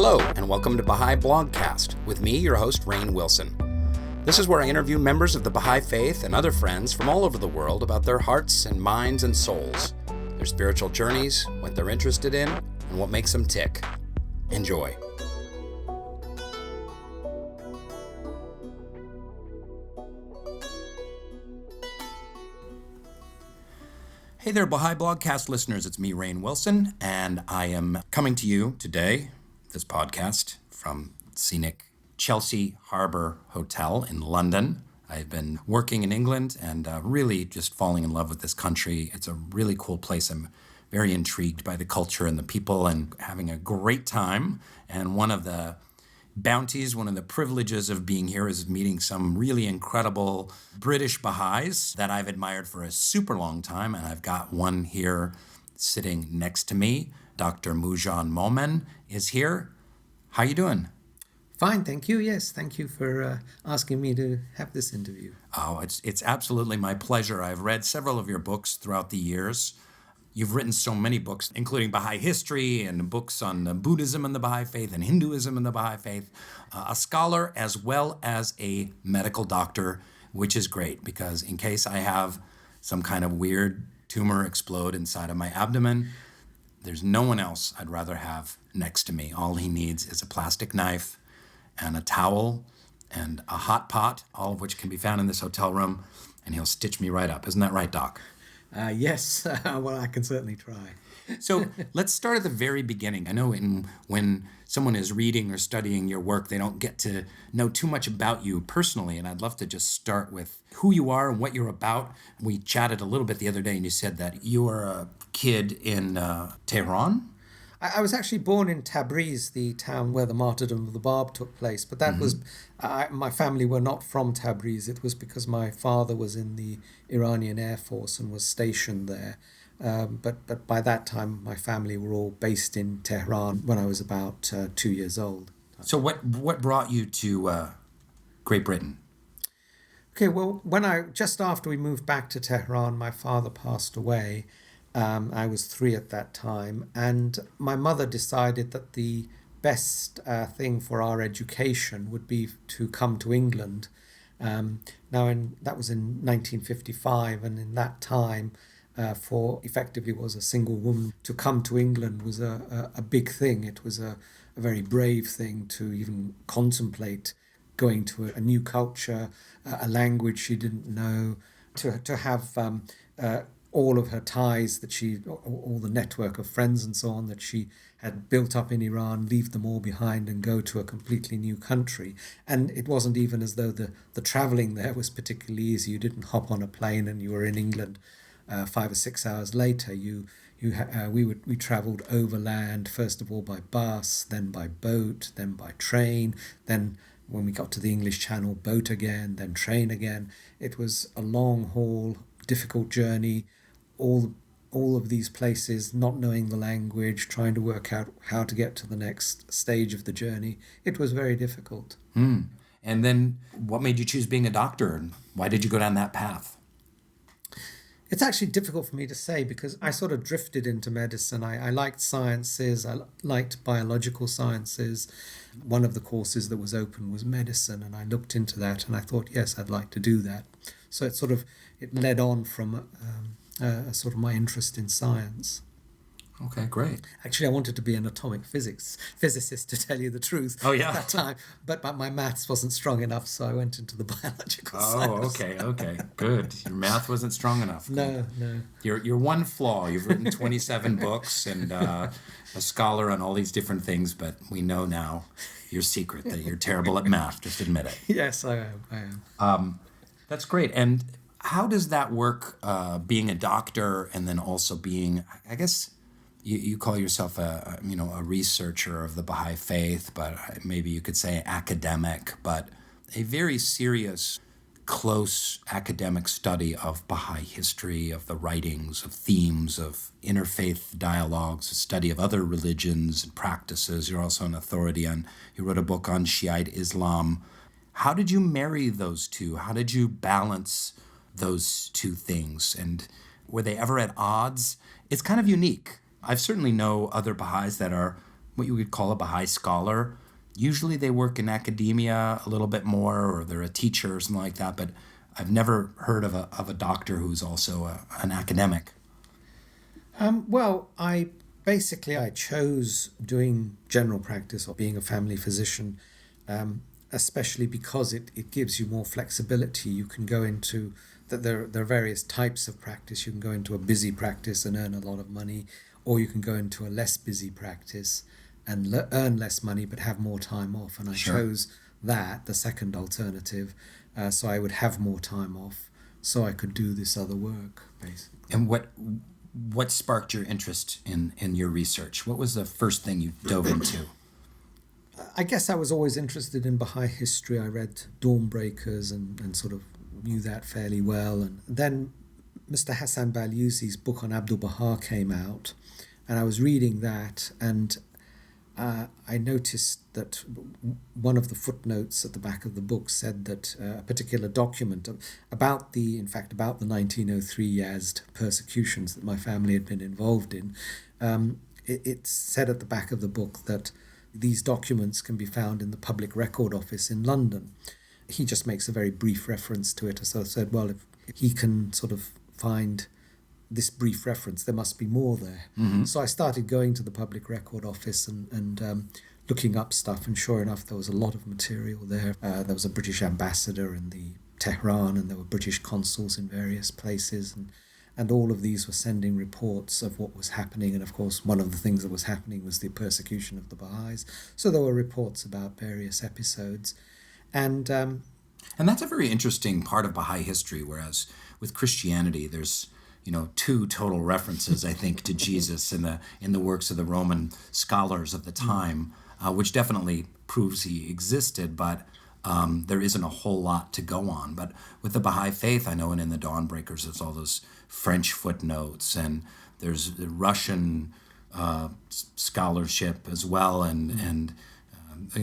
Hello, and welcome to Baha'i Blogcast, with me, your host, Rainn Wilson. This is where I interview members of the Baha'i Faith and other friends from all over the world about their hearts and minds and souls, their spiritual journeys, what they're interested in, and what makes them tick. Enjoy. Hey there, Baha'i Blogcast listeners. It's me, Rainn Wilson, and I am coming to you today, this podcast, from scenic Chelsea Harbour Hotel in London. I've been working in England and really just falling in love with this country. It's a really cool place. I'm very intrigued by the culture and the people and having a great time. And one of the bounties, one of the privileges of being here is meeting some really incredible British Baha'is that I've admired for a super long time. And I've got one here sitting next to me. Dr. Moojan Momen is here. How you doing? Fine, thank you. Yes, thank you for asking me to have this interview. Oh, it's absolutely my pleasure. I've read several of your books throughout the years. You've written so many books, including Baha'i history and books on Buddhism and the Baha'i Faith and Hinduism and the Baha'i Faith. A scholar as well as a medical doctor, which is great because in case I have some kind of weird tumor explode inside of my abdomen, there's no one else I'd rather have next to me. All he needs is a plastic knife and a towel and a hot pot, all of which can be found in this hotel room, and he'll stitch me right up. Isn't that right, Doc? Yes, well, I can certainly try. So let's start at the very beginning. I know when someone is reading or studying your work, they don't get to know too much about you personally, and I'd love to just start with who you are and what you're about. We chatted a little bit the other day, and you said that you are a kid in Tehran? I was actually born in Tabriz, the town where the martyrdom of the Bab took place, but that was, my family were not from Tabriz. It was because my father was in the Iranian Air Force and was stationed there. But by that time, my family were all based in Tehran when I was about 2 years old. So what brought you to Great Britain? Okay, well, just after we moved back to Tehran, my father passed away. I was 3 at that time, and my mother decided that the best thing for our education would be to come to England. That was in 1955, and in that time, for effectively was a single woman to come to England was a big thing. It was a very brave thing to even contemplate going to a new culture, a language she didn't know, to have all of her ties all the network of friends and so on that she had built up in Iran, leave them all behind and go to a completely new country. And it wasn't even as though the traveling there was particularly easy. You didn't hop on a plane and you were in England 5 or 6 hours later. We traveled overland, first of all by bus, then by boat, then by train, then when we got to the English Channel, boat again, then train again. It was a long haul, difficult journey, all of these places, not knowing the language, trying to work out how to get to the next stage of the journey. It was very difficult. And then what made you choose being a doctor, and why did you go down that path? It's actually difficult for me to say because I sort of drifted into medicine. I liked sciences. I liked biological sciences. One of the courses that was open was medicine, and I looked into that and I thought, yes, I'd like to do that. So it led on from sort of my interest in science. Okay, great. Actually, I wanted to be an atomic physicist, to tell you the truth. Oh, yeah. At that time, but my maths wasn't strong enough, so I went into the biological science. Oh, okay, good. Your math wasn't strong enough. No. Your one flaw. You've written 27 books and a scholar on all these different things, but we know now your secret that you're terrible at math. Just admit it. Yes, I am. That's great. And how does that work, being a doctor and then also being, I guess, you call yourself a researcher of the Baha'i Faith, but maybe you could say academic, but a very serious, close academic study of Baha'i history, of the writings, of themes, of interfaith dialogues, a study of other religions and practices. You're also an authority you wrote a book on Shiite Islam. How did you marry those two? How did you balance those two things? And were they ever at odds? It's kind of unique. I've certainly know other Baha'is that are what you would call a Baha'i scholar. Usually they work in academia a little bit more, or they're a teacher or something like that, but I've never heard of a doctor who's also an academic. Well, I chose doing general practice or being a family physician, especially because it gives you more flexibility. You can go into that there are various types of practice. You can go into a busy practice and earn a lot of money, or you can go into a less busy practice and earn less money but have more time off. And I Sure. chose that, the second alternative, so I would have more time off, so I could do this other work, basically. And what sparked your interest in your research? What was the first thing you dove into? I guess I was always interested in Baha'i history. I read Dawnbreakers and sort of knew that fairly well. And then Mr. Hasan Balyuzi's book on Abdu'l-Baha came out, and I was reading that, and I noticed that one of the footnotes at the back of the book said that a particular document about the 1903 Yazd persecutions that my family had been involved in, it said at the back of the book that these documents can be found in the Public Record Office in London. He just makes a very brief reference to it. So I said, well, if he can sort of find this brief reference, there must be more there. Mm-hmm. So I started going to the Public Record Office and looking up stuff, and sure enough, there was a lot of material there. There was a British ambassador in the Tehran, and there were British consuls in various places, and all of these were sending reports of what was happening. And of course, one of the things that was happening was the persecution of the Baha'is. So there were reports about various episodes. And that's a very interesting part of Baha'i history, whereas with Christianity, there's two total references, I think, to Jesus in the works of the Roman scholars of the time, which definitely proves he existed, but there isn't a whole lot to go on. But with the Baha'i faith, I know, and in the Dawnbreakers, there's all those French footnotes, and there's the Russian scholarship as well, and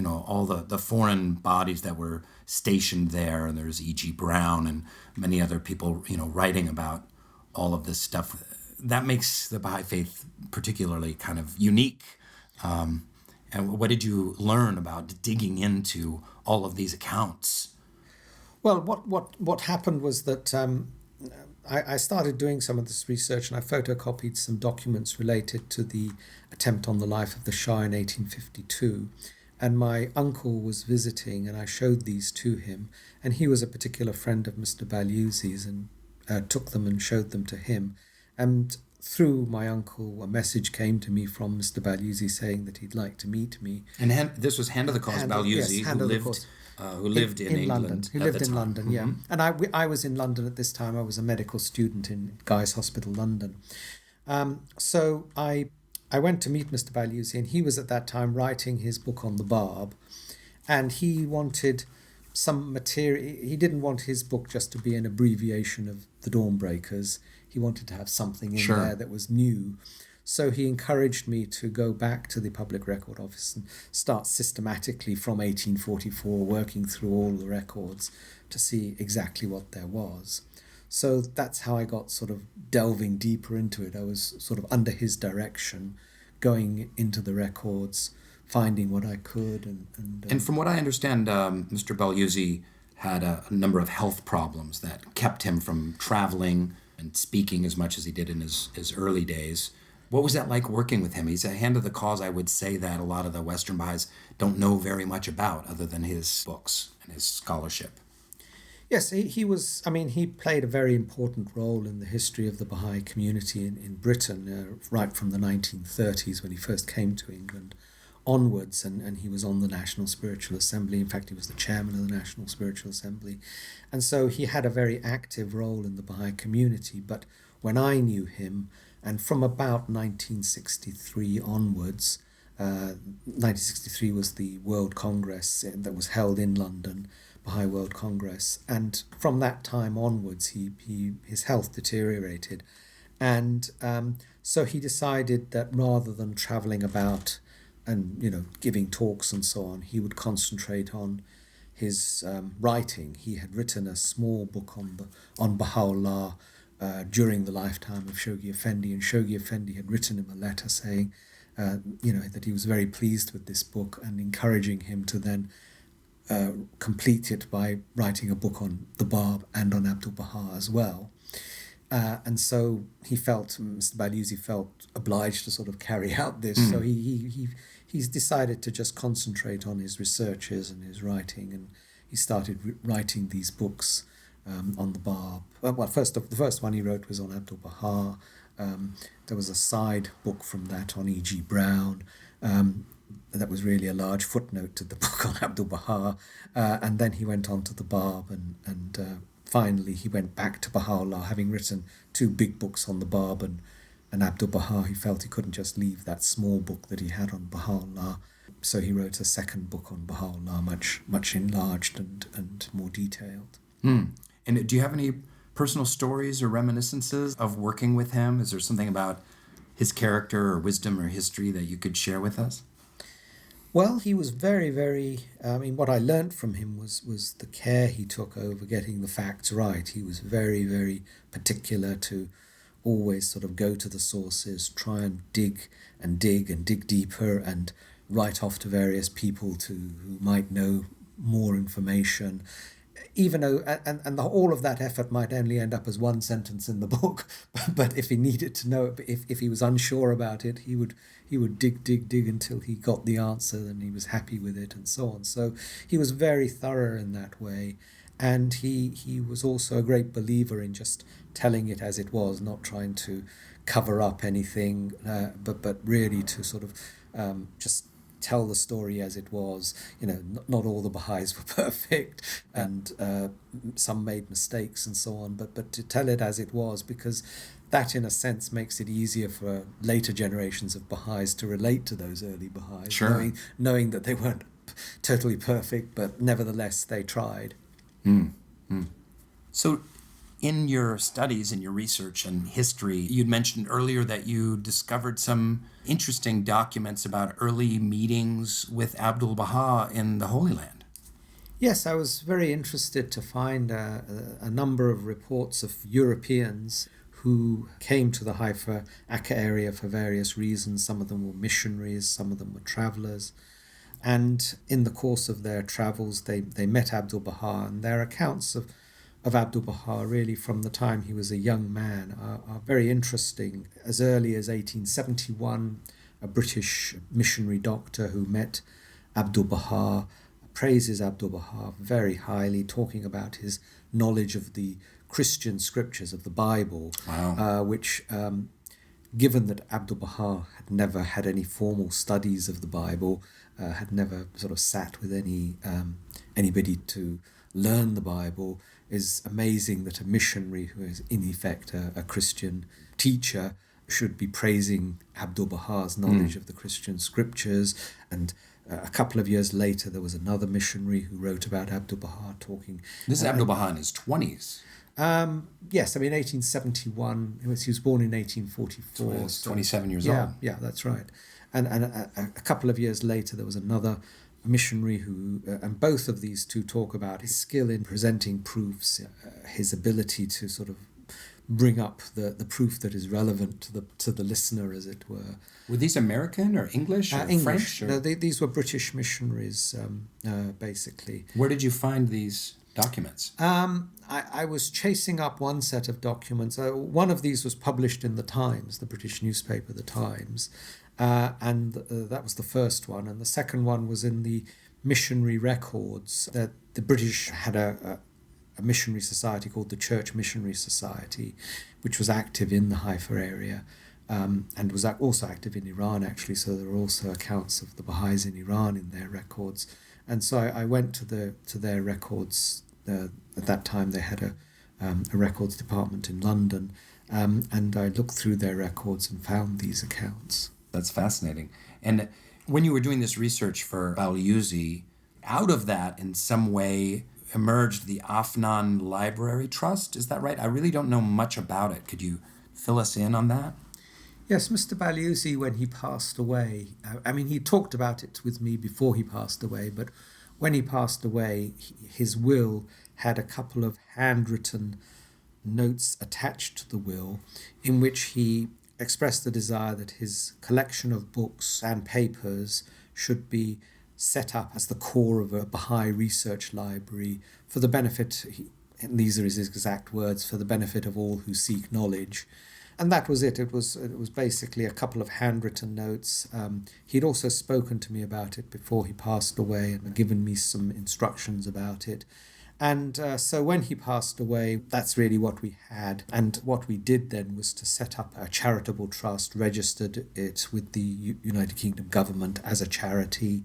all the foreign bodies that were stationed there, and there's E.G. Brown and many other people, writing about all of this stuff. That makes the Baha'i faith particularly kind of unique. And what did you learn about digging into all of these accounts? Well, what happened was that I started doing some of this research, and I photocopied some documents related to the attempt on the life of the Shah in 1852. And my uncle was visiting, and I showed these to him, and he was a particular friend of Mr. Balyuzi's, and took them and showed them to him. And through my uncle, a message came to me from Mr. Balyuzi saying that he'd like to meet me. And this was Hand of the Cause Balyuzi, yes, who lived in England London. Who lived in London, yeah. Mm-hmm. And I was in London at this time. I was a medical student in Guy's Hospital, London. So I went to meet Mr. Balyuzi, and he was at that time writing his book on the Bab, and he wanted some material. He didn't want his book just to be an abbreviation of the Dawnbreakers. He wanted to have something in Sure. there that was new. So he encouraged me to go back to the Public Record Office and start systematically from 1844, working through all the records to see exactly what there was. So that's how I got sort of delving deeper into it. I was sort of under his direction, going into the records, finding what I could. And from what I understand, Mr. Balyuzi had a number of health problems that kept him from traveling and speaking as much as he did in his early days. What was that like working with him? He's a hand of the cause, I would say, that a lot of the Western Baha'is don't know very much about other than his books and his scholarship. Yes, he was. I mean, he played a very important role in the history of the Baha'i community in Britain, right from the 1930s when he first came to England onwards, and he was on the National Spiritual Assembly. In fact, he was the chairman of the National Spiritual Assembly. And so he had a very active role in the Baha'i community. But when I knew him, and from about 1963 onwards, 1963 was the World Congress that was held in London, Baha'i World Congress, and from that time onwards his health deteriorated, and so he decided that rather than travelling about and giving talks and so on, he would concentrate on his writing. He had written a small book on Baha'u'llah during the lifetime of Shoghi Effendi, and Shoghi Effendi had written him a letter saying that he was very pleased with this book and encouraging him to then complete it by writing a book on the Bab and on Abdul Baha as well. And so Mr. Balyuzi felt obliged to sort of carry out this. So he's decided to just concentrate on his researches and his writing, and he started writing these books on the Bab. Well, the first one he wrote was on Abdul Baha. There was a side book from that on E.G. Browne. That was really a large footnote to the book on Abdul Baha. And then he went on to the Bab, and finally he went back to Baha'u'llah, having written 2 big books on the Bab and Abdul Baha. He felt he couldn't just leave that small book that he had on Baha'u'llah. So he wrote a second book on Baha'u'llah, much enlarged and more detailed. And do you have any personal stories or reminiscences of working with him? Is there something about his character or wisdom or history that you could share with us? Well, he was very, very... what I learnt from him was the care he took over getting the facts right. He was very, very particular to always sort of go to the sources, try and dig deeper, and write off to various people who might know more information. Even though, all of that effort might only end up as one sentence in the book, but if he needed to know it, if he was unsure about it, he would dig until he got the answer and he was happy with it, and so on. So he was very thorough in that way, and he was also a great believer in just telling it as it was, not trying to cover up anything, but really to sort of just tell the story as it was. Not all the Baha'is were perfect, and some made mistakes and so on, but to tell it as it was, because that in a sense makes it easier for later generations of Baha'is to relate to those early Baha'is, sure. knowing that they weren't totally perfect, but nevertheless they tried. So in your studies and your research and history, you'd mentioned earlier that you discovered some interesting documents about early meetings with Abdul Baha in the Holy Land. Yes, I was very interested to find a number of reports of Europeans who came to the Haifa Akka area for various reasons. Some of them were missionaries, some of them were travelers. And in the course of their travels, they met Abdul Baha, and their accounts of Abdul Baha, really from the time he was a young man, are very interesting. As early as 1871, a British missionary doctor who met Abdul Baha praises Abdul Baha very highly, talking about his knowledge of the Christian scriptures of the Bible. Wow. Which, given that Abdul Baha had never had any formal studies of the Bible, had never sort of sat with anybody to learn the Bible, is amazing that a missionary who is in effect a Christian teacher should be praising Abdul Baha's knowledge of the Christian scriptures. And a couple of years later, there was another missionary who wrote about Abdul Baha talking... This is Abdul Baha in his 20s. Yes, 1871. He was born in 1844. So he was 27 years old. Yeah, that's right. And a couple of years later, there was another missionary who, and both of these two talk about his skill in presenting proofs, his ability to sort of bring up the proof that is relevant to the listener, as it were. Were these American or English or English. French? Or? No, these were British missionaries, basically. Where did you find these documents? I was chasing up one set of documents. One of these was published in the Times, the British newspaper, the Times, and that was the first one. And the second one was in the missionary records. That the British had a missionary society called the Church Missionary Society, which was active in the Haifa area, and was also active in Iran, actually. So there are also accounts of the Baha'is in Iran in their records. And so I went to their records. At that time, they had a records department in London, and I looked through their records and found these accounts. That's fascinating. And when you were doing this research for Balyuzi, out of that, in some way, emerged the Afnan Library Trust. Is that right? I really don't know much about it. Could you fill us in on that? Yes, Mr. Balyuzi, when he passed away, he talked about it with me before he passed away, but when he passed away, his will had a couple of handwritten notes attached to the will in which he expressed the desire that his collection of books and papers should be set up as the core of a Baha'i research library for the benefit, and these are his exact words, for the benefit of all who seek knowledge. And that was it. It was basically a couple of handwritten notes. He'd also spoken to me about it before he passed away and given me some instructions about it. And so when he passed away, that's really what we had. And what we did then was to set up a charitable trust, registered it with the United Kingdom government as a charity.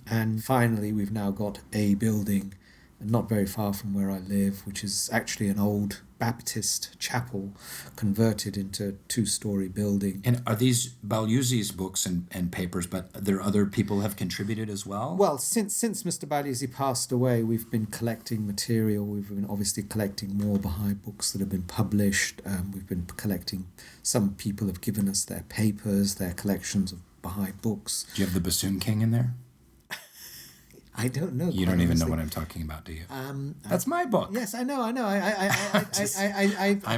And finally, we've now got a building not very far from where I live, which is actually an old Baptist chapel converted into a 2-story building. And are these Balyuzi's books and papers, but there other people have contributed as well? Well, since Mr. Balyuzi passed away, we've been collecting material. We've been obviously collecting more Baha'i books that have been published. We've been collecting, some people have given us their papers, their collections of Baha'i books. Do you have the Bassoon King in there? I don't know. You don't even know what I'm talking about, do you? That's my book. Yes, I know. I'm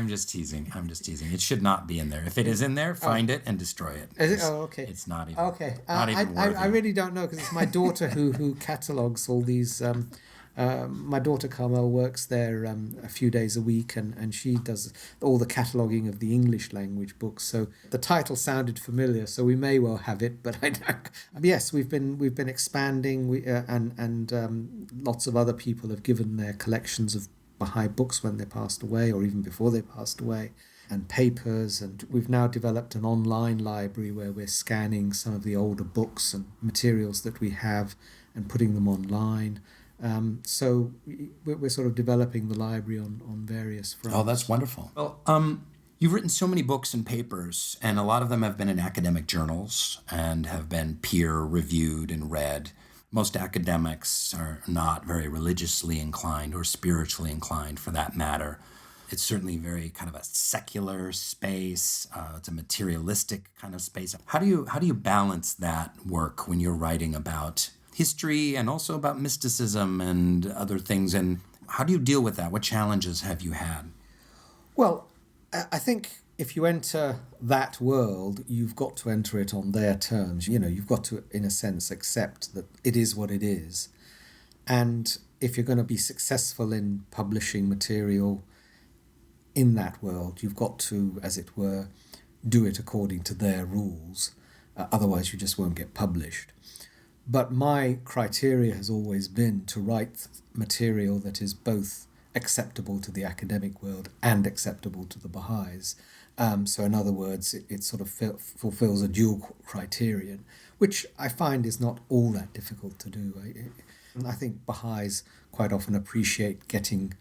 just teasing. It should not be in there. If it is in there, find it and destroy it. Is it? Oh, okay. It's not even. Okay. Not even worthy. I really don't know because it's my daughter who catalogues all these. My daughter Carmel works there a few days a week, and she does all the cataloguing of the English language books. So the title sounded familiar, so we may well have it. But I don't. Yes, we've been expanding. And lots of other people have given their collections of Baha'i books when they passed away, or even before they passed away, and papers. And we've now developed an online library where we're scanning some of the older books and materials that we have and putting them online. So we're sort of developing the library on various fronts. Oh, that's wonderful. Well, you've written so many books and papers, and a lot of them have been in academic journals and have been peer-reviewed and read. Most academics are not very religiously inclined or spiritually inclined, for that matter. It's certainly very kind of a secular space. It's a materialistic kind of space. How do you balance that work when you're writing about history and also about mysticism and other things? And how do you deal with that? What challenges have you had? Well, I think if you enter that world, you've got to enter it on their terms. You've got to, in a sense, accept that it is what it is. And if you're going to be successful in publishing material in that world, you've got to, as it were, do it according to their rules. Otherwise, you just won't get published. But my criteria has always been to write material that is both acceptable to the academic world and acceptable to the Baha'is. So in other words, it sort of fulfills a dual criterion, which I find is not all that difficult to do. I think Baha'is quite often appreciate getting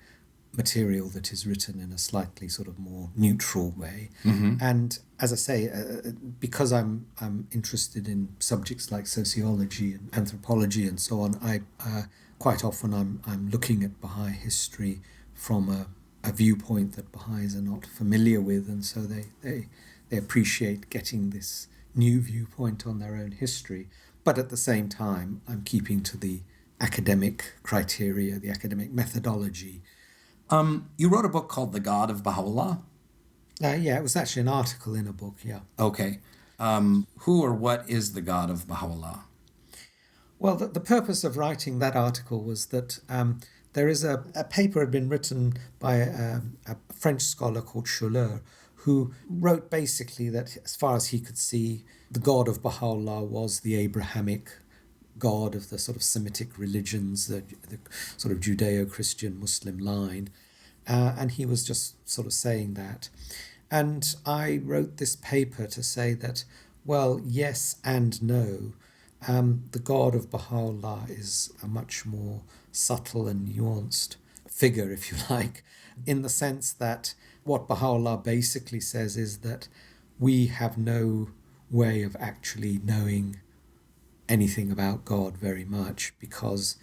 material that is written in a slightly sort of more neutral way. Mm-hmm. And as I say, because I'm interested in subjects like sociology and anthropology and so on, I quite often I'm looking at Baha'i history from a viewpoint that Baha'is are not familiar with, and so they appreciate getting this new viewpoint on their own history. But at the same time, I'm keeping to the academic criteria, the academic methodology. You wrote a book called The God of Baha'u'llah? Yeah, it was actually an article in a book, yeah. Okay. Who or what is the God of Baha'u'llah? Well, the purpose of writing that article was that there is a paper had been written by a French scholar called Scholler, who wrote basically that, as far as he could see, the God of Baha'u'llah was the Abrahamic God of the sort of Semitic religions, the sort of Judeo-Christian Muslim line. And he was just sort of saying that. And I wrote this paper to say that, well, yes and no. The God of Baha'u'llah is a much more subtle and nuanced figure, if you like, in the sense that what Baha'u'llah basically says is that we have no way of actually knowing anything about God very much, because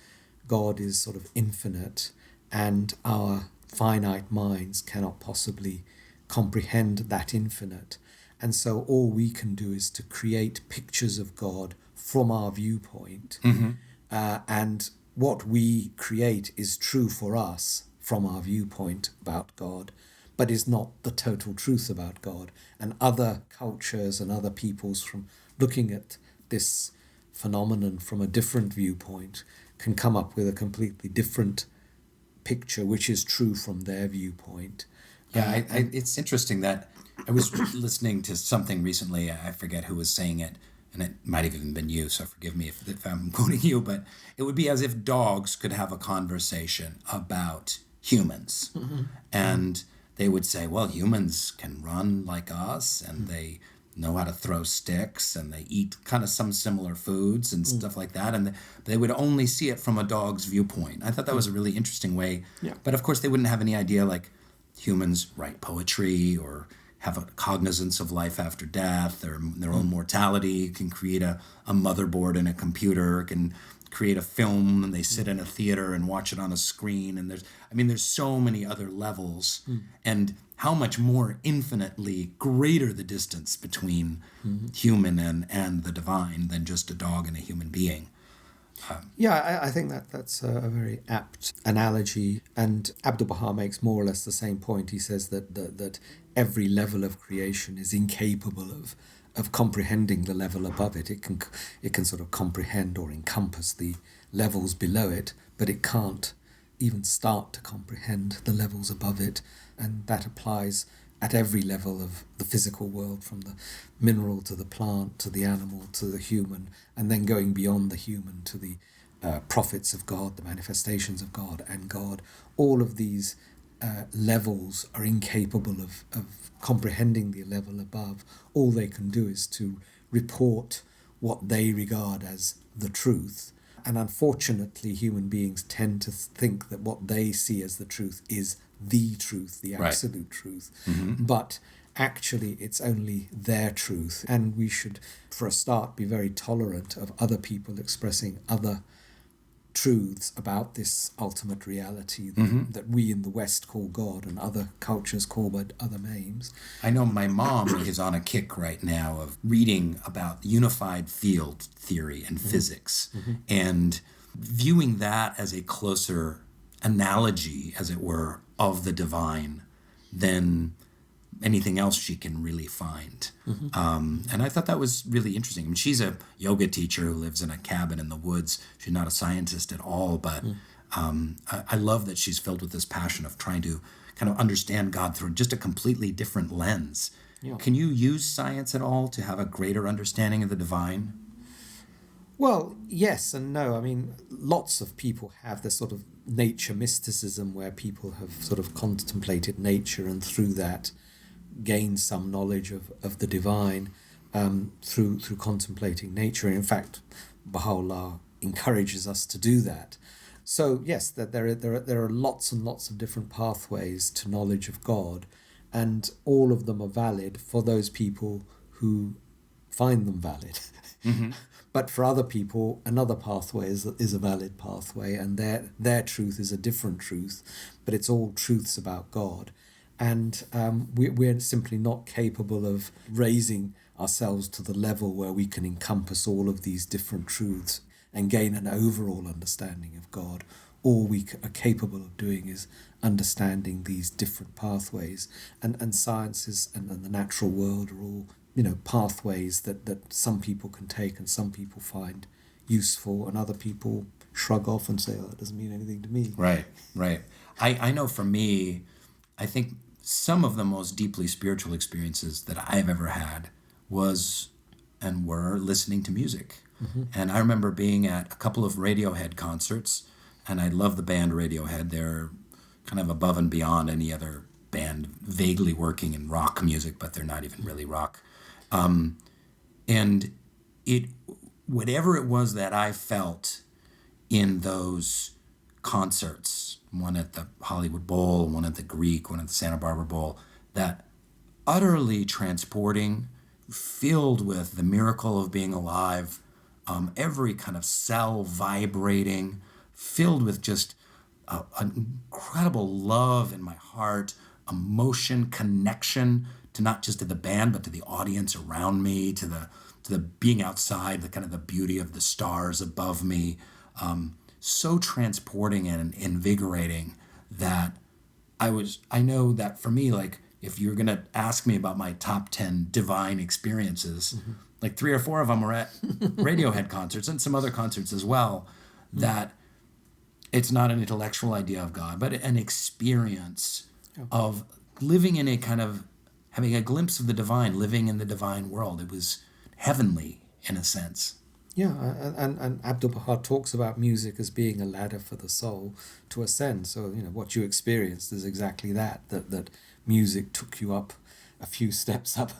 God is sort of infinite and our finite minds cannot possibly comprehend that infinite. And so all we can do is to create pictures of God from our viewpoint. Mm-hmm. And what we create is true for us from our viewpoint about God. but is not the total truth about God. And other cultures and other peoples, from looking at this phenomenon from a different viewpoint, can come up with a completely different picture, which is true from their viewpoint. Yeah, it's interesting that I was listening to something recently, I forget who was saying it, and it might have even been you, so forgive me if I'm quoting you, but it would be as if dogs could have a conversation about humans. Mm-hmm. And they would say, well, humans can run like us, and they know how to throw sticks, and they eat kind of some similar foods and stuff like that, and they would only see it from a dog's viewpoint. I thought that was a really interesting way. Yeah. But of course, they wouldn't have any idea, like, humans write poetry or have a cognizance of life after death or their own mortality, can create a motherboard in a computer, can create a film, and they sit in a theater and watch it on a screen. And there's so many other levels, and how much more infinitely greater the distance between human and the divine than just a dog and a human being. I think that's a very apt analogy, and Abdu'l-Baha makes more or less the same point. He says that every level of creation is incapable of comprehending the level above it. It can sort of comprehend or encompass the levels below it, but it can't even start to comprehend the levels above it, and that applies at every level of the physical world, from the mineral to the plant to the animal to the human, and then going beyond the human to the prophets of God, the manifestations of God and God. All of these levels are incapable of comprehending the level above. All they can do is to report what they regard as the truth. And unfortunately, human beings tend to think that what they see as the truth is the truth, the absolute truth. Mm-hmm. But actually, it's only their truth. And we should, for a start, be very tolerant of other people expressing other truths about this ultimate reality that we in the West call God and other cultures call by other names. I know my mom is on a kick right now of reading about unified field theory and physics, and viewing that as a closer analogy, as it were, of the divine than anything else she can really find. And I thought that was really interesting. I mean, she's a yoga teacher who lives in a cabin in the woods. She's not a scientist at all, but I love that she's filled with this passion of trying to kind of understand God through just a completely different lens. Yeah. Can you use science at all to have a greater understanding of the divine? Well, yes and no. I mean, lots of people have this sort of nature mysticism where people have sort of contemplated nature and through that gained some knowledge of the divine through contemplating nature. In fact, Baha'u'llah encourages us to do that. So yes, that there are lots and lots of different pathways to knowledge of God, and all of them are valid for those people who find them valid. But for other people, another pathway is a valid pathway, and their truth is a different truth, but it's all truths about God. And we're simply not capable of raising ourselves to the level where we can encompass all of these different truths and gain an overall understanding of God. All we are capable of doing is understanding these different pathways. And sciences and the natural world are all, pathways that some people can take and some people find useful, and other people shrug off and say, oh, that doesn't mean anything to me. Right. I know for me, I think some of the most deeply spiritual experiences that I've ever had were listening to music. And I remember being at a couple of Radiohead concerts, and I love the band Radiohead. They're kind of above and beyond any other band vaguely working in rock music, but they're not even really rock. And whatever it was that I felt in those concerts, one at the Hollywood Bowl, one at the Greek, one at the Santa Barbara Bowl, that utterly transporting, filled with the miracle of being alive, every kind of cell vibrating, filled with just an incredible love in my heart, emotion, connection to not just to the band, but to the audience around me, to the being outside, the kind of the beauty of the stars above me. So transporting and invigorating that I know that for me, like, if you're going to ask me about my top 10 divine experiences, like 3 or 4 of them were at Radiohead concerts and some other concerts as well, that it's not an intellectual idea of God, but an experience of living in a kind of, having a glimpse of the divine, living in the divine world. It was heavenly in a sense. Yeah, and Abdu'l-Baha talks about music as being a ladder for the soul to ascend. So, what you experienced is exactly that music took you up a few steps up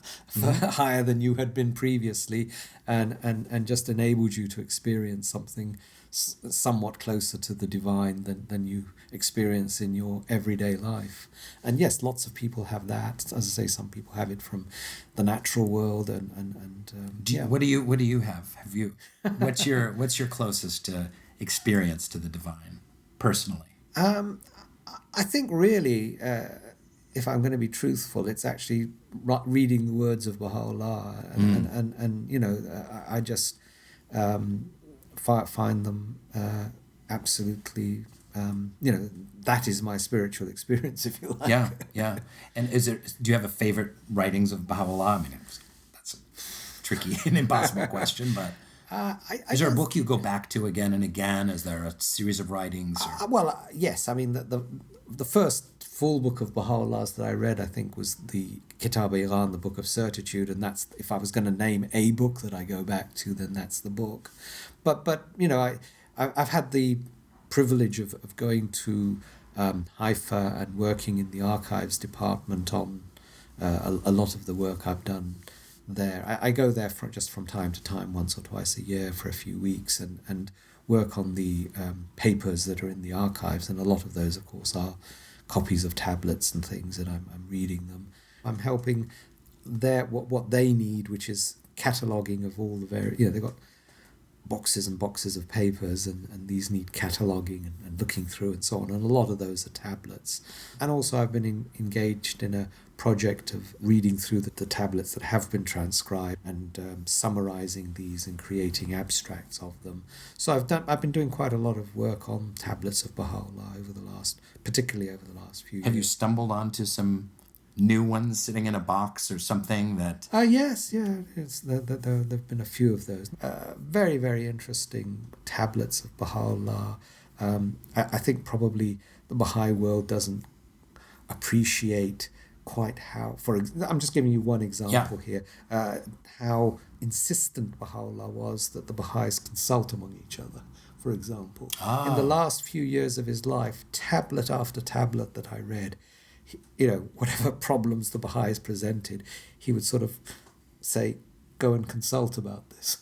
higher than you had been previously, and just enabled you to experience something somewhat closer to the divine than you experience in your everyday life. And yes, lots of people have that. As I say, some people have it from the natural world, What do you have? What's your closest experience to the divine personally? I think really, if I'm going to be truthful, it's actually reading the words of Baha'u'llah, I just find them absolutely, that is my spiritual experience, if you like. Yeah. And do you have a favorite writings of Baha'u'llah? I mean, that's a tricky and impossible question, but is there a book you go back to again and again? Is there a series of writings? Yes. I mean, the first full book of Baha'u'llah's that I read, I think, was the Kitab-e-Iran, the Book of Certitude, and that's, if I was going to name a book that I go back to, then that's the book. But I've had the privilege of going to Haifa and working in the archives department on a lot of the work I've done there. I go there just from time to time, once or twice a year for a few weeks, and work on the papers that are in the archives, and a lot of those, of course, are copies of tablets and things, and I'm reading them. I'm helping what they need, which is cataloguing of all the various, they've got boxes and boxes of papers, and these need cataloguing and looking through and so on, and a lot of those are tablets. And also I've been engaged in a project of reading through the tablets that have been transcribed and summarizing these and creating abstracts of them. So I've been doing quite a lot of work on tablets of Baha'u'llah particularly over the last few years. Have you stumbled onto some new ones sitting in a box or something that... Yes, yeah. There have been a few of those. Very, very interesting tablets of Baha'u'llah. I think probably the Baha'i world doesn't appreciate quite how... I'm just giving you one example here. How insistent Baha'u'llah was that the Baha'is consult among each other, for example. In the last few years of his life, tablet after tablet that I read, whatever problems the Baha'is presented, he would sort of say, go and consult about this.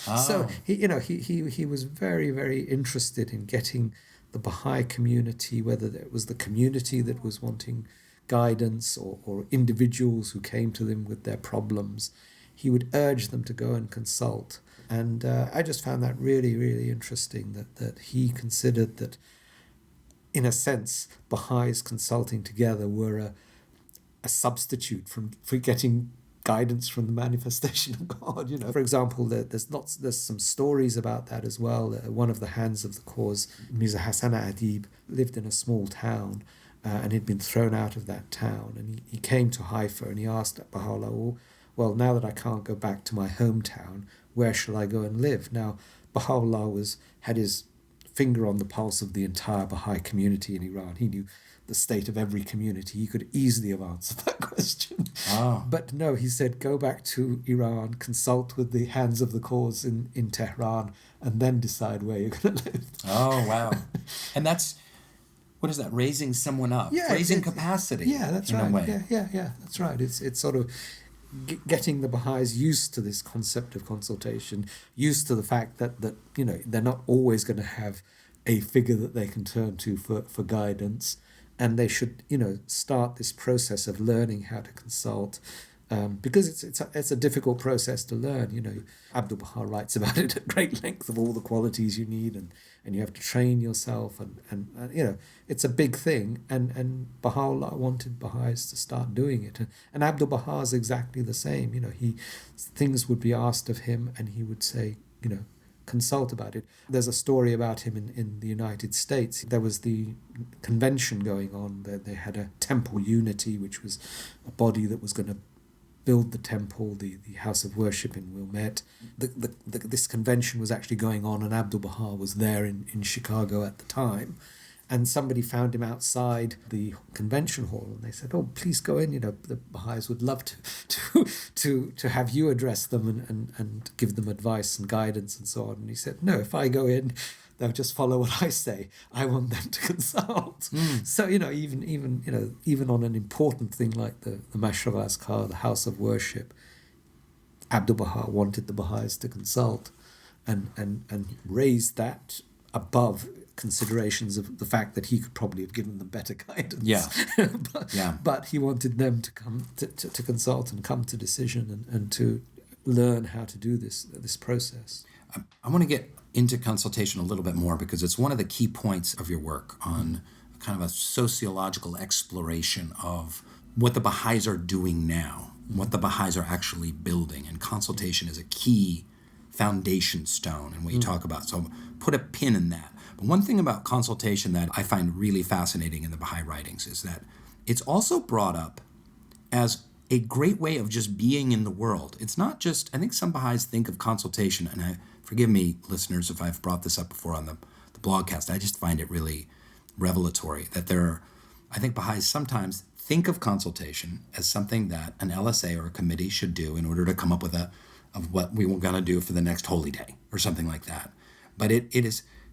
So he was very, very interested in getting the Baha'i community, whether it was the community that was wanting guidance or individuals who came to them with their problems, he would urge them to go and consult. And I just found that really, really interesting that he considered that, in a sense, Baha'is consulting together were a substitute for getting guidance from the manifestation of God. For example, there's some stories about that as well. One of the hands of the cause, Mirza Hasan Adib, lived in a small town and he'd been thrown out of that town. And he came to Haifa and he asked Baha'u'llah, well, now that I can't go back to my hometown, where shall I go and live? Now, Baha'u'llah had his finger on the pulse of the entire Baha'i community in Iran. He knew the state of every community. He could easily have answered that question. But no, he said, go back to Iran, consult with the hands of the cause in Tehran, and then decide where you're going to live. Oh, wow. And that's, what is that, raising someone up, raising capacity. Yeah, that's right. Yeah, that's right. It's sort of getting the Baha'is used to this concept of consultation, used to the fact that they're not always going to have a figure that they can turn to for guidance, and they should start this process of learning how to consult, because it's a difficult process to learn. Abdu'l-Baha writes about it at great length, of all the qualities you need, and you have to train yourself, and it's a big thing, and Baha'u'llah wanted Baha'is to start doing it, and Abdu'l-Baha is exactly the same. Things would be asked of him and he would say, consult about it. There's a story about him in the United States. There was the convention going on. They had a temple unity, which was a body that was going to build the temple, the house of worship in Wilmette. This convention was actually going on, and Abdu'l-Baha was there in Chicago at the time. And somebody found him outside the convention hall, and they said, "Oh, please go in. The Baha'is would love to have you address them and give them advice and guidance and so on." And he said, "No, if I go in, they'll just follow what I say. I want them to consult." So even on an important thing like the Mashrab al-Azkar, the house of worship, Abdu'l-Baha wanted the Baha'is to consult, and raised that above considerations of the fact that he could probably have given them better guidance. But he wanted them to come to consult and come to decision and to learn how to do this process. I want to get into consultation a little bit more, because it's one of the key points of your work on kind of a sociological exploration of what the Baha'is are doing now, what the Baha'is are actually building, and consultation is a key foundation stone in what you talk about. So put a pin in that. But one thing about consultation that I find really fascinating in the Baha'i writings is that it's also brought up as a great way of just being in the world. It's not just, I think some Baha'is think of consultation, and forgive me, listeners, if I've brought this up before on the blogcast, I just find it really revelatory that I think Baha'is sometimes think of consultation as something that an LSA or a committee should do in order to come up with of what we were going to do for the next holy day or something like that. But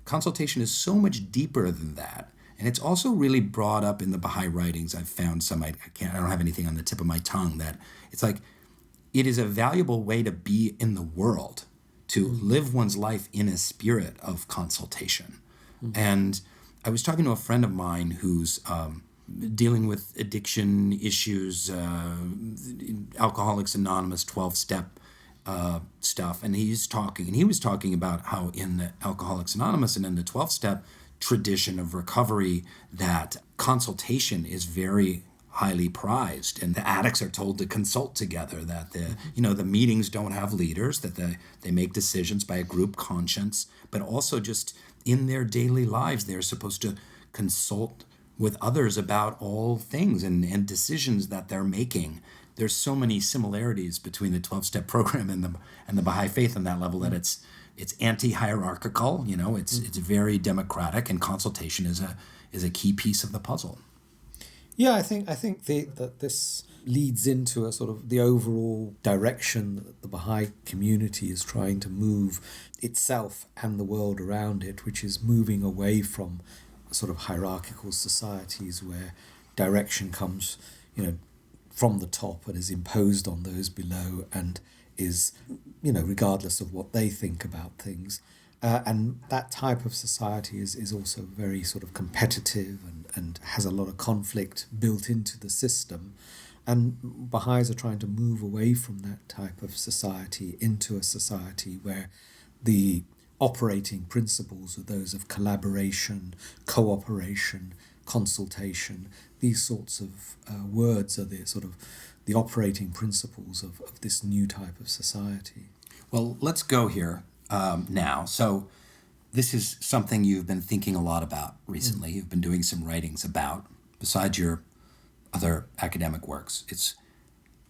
consultation is so much deeper than that. And it's also really brought up in the Baha'i writings. I've found some, I don't have anything on the tip of my tongue, that it's like, it is a valuable way to be in the world, to live one's life in a spirit of consultation. And I was talking to a friend of mine who's dealing with addiction issues, Alcoholics Anonymous 12-step stuff, and he was talking about how in the Alcoholics Anonymous and in the 12-step tradition of recovery, that consultation is very highly prized, and the addicts are told to consult together, that the meetings don't have leaders, that they make decisions by a group conscience, but also just in their daily lives they're supposed to consult with others about all things and decisions that they're making. There's so many similarities between the 12-step program and the Baha'i faith on that level, that it's anti-hierarchical, it's very democratic, and consultation is a key piece of the puzzle. Yeah, I think that this leads into a sort of the overall direction that the Baha'i community is trying to move itself and the world around it, which is moving away from sort of hierarchical societies where direction comes, from the top and is imposed on those below, and is, regardless of what they think about things. And that type of society is also very sort of competitive and has a lot of conflict built into the system. And Baha'is are trying to move away from that type of society into a society where the operating principles are those of collaboration, cooperation, consultation. These sorts of words are the operating principles of this new type of society. Well, let's go here now. So this is something you've been thinking a lot about recently. You've been doing some writings about, besides your other academic works. It's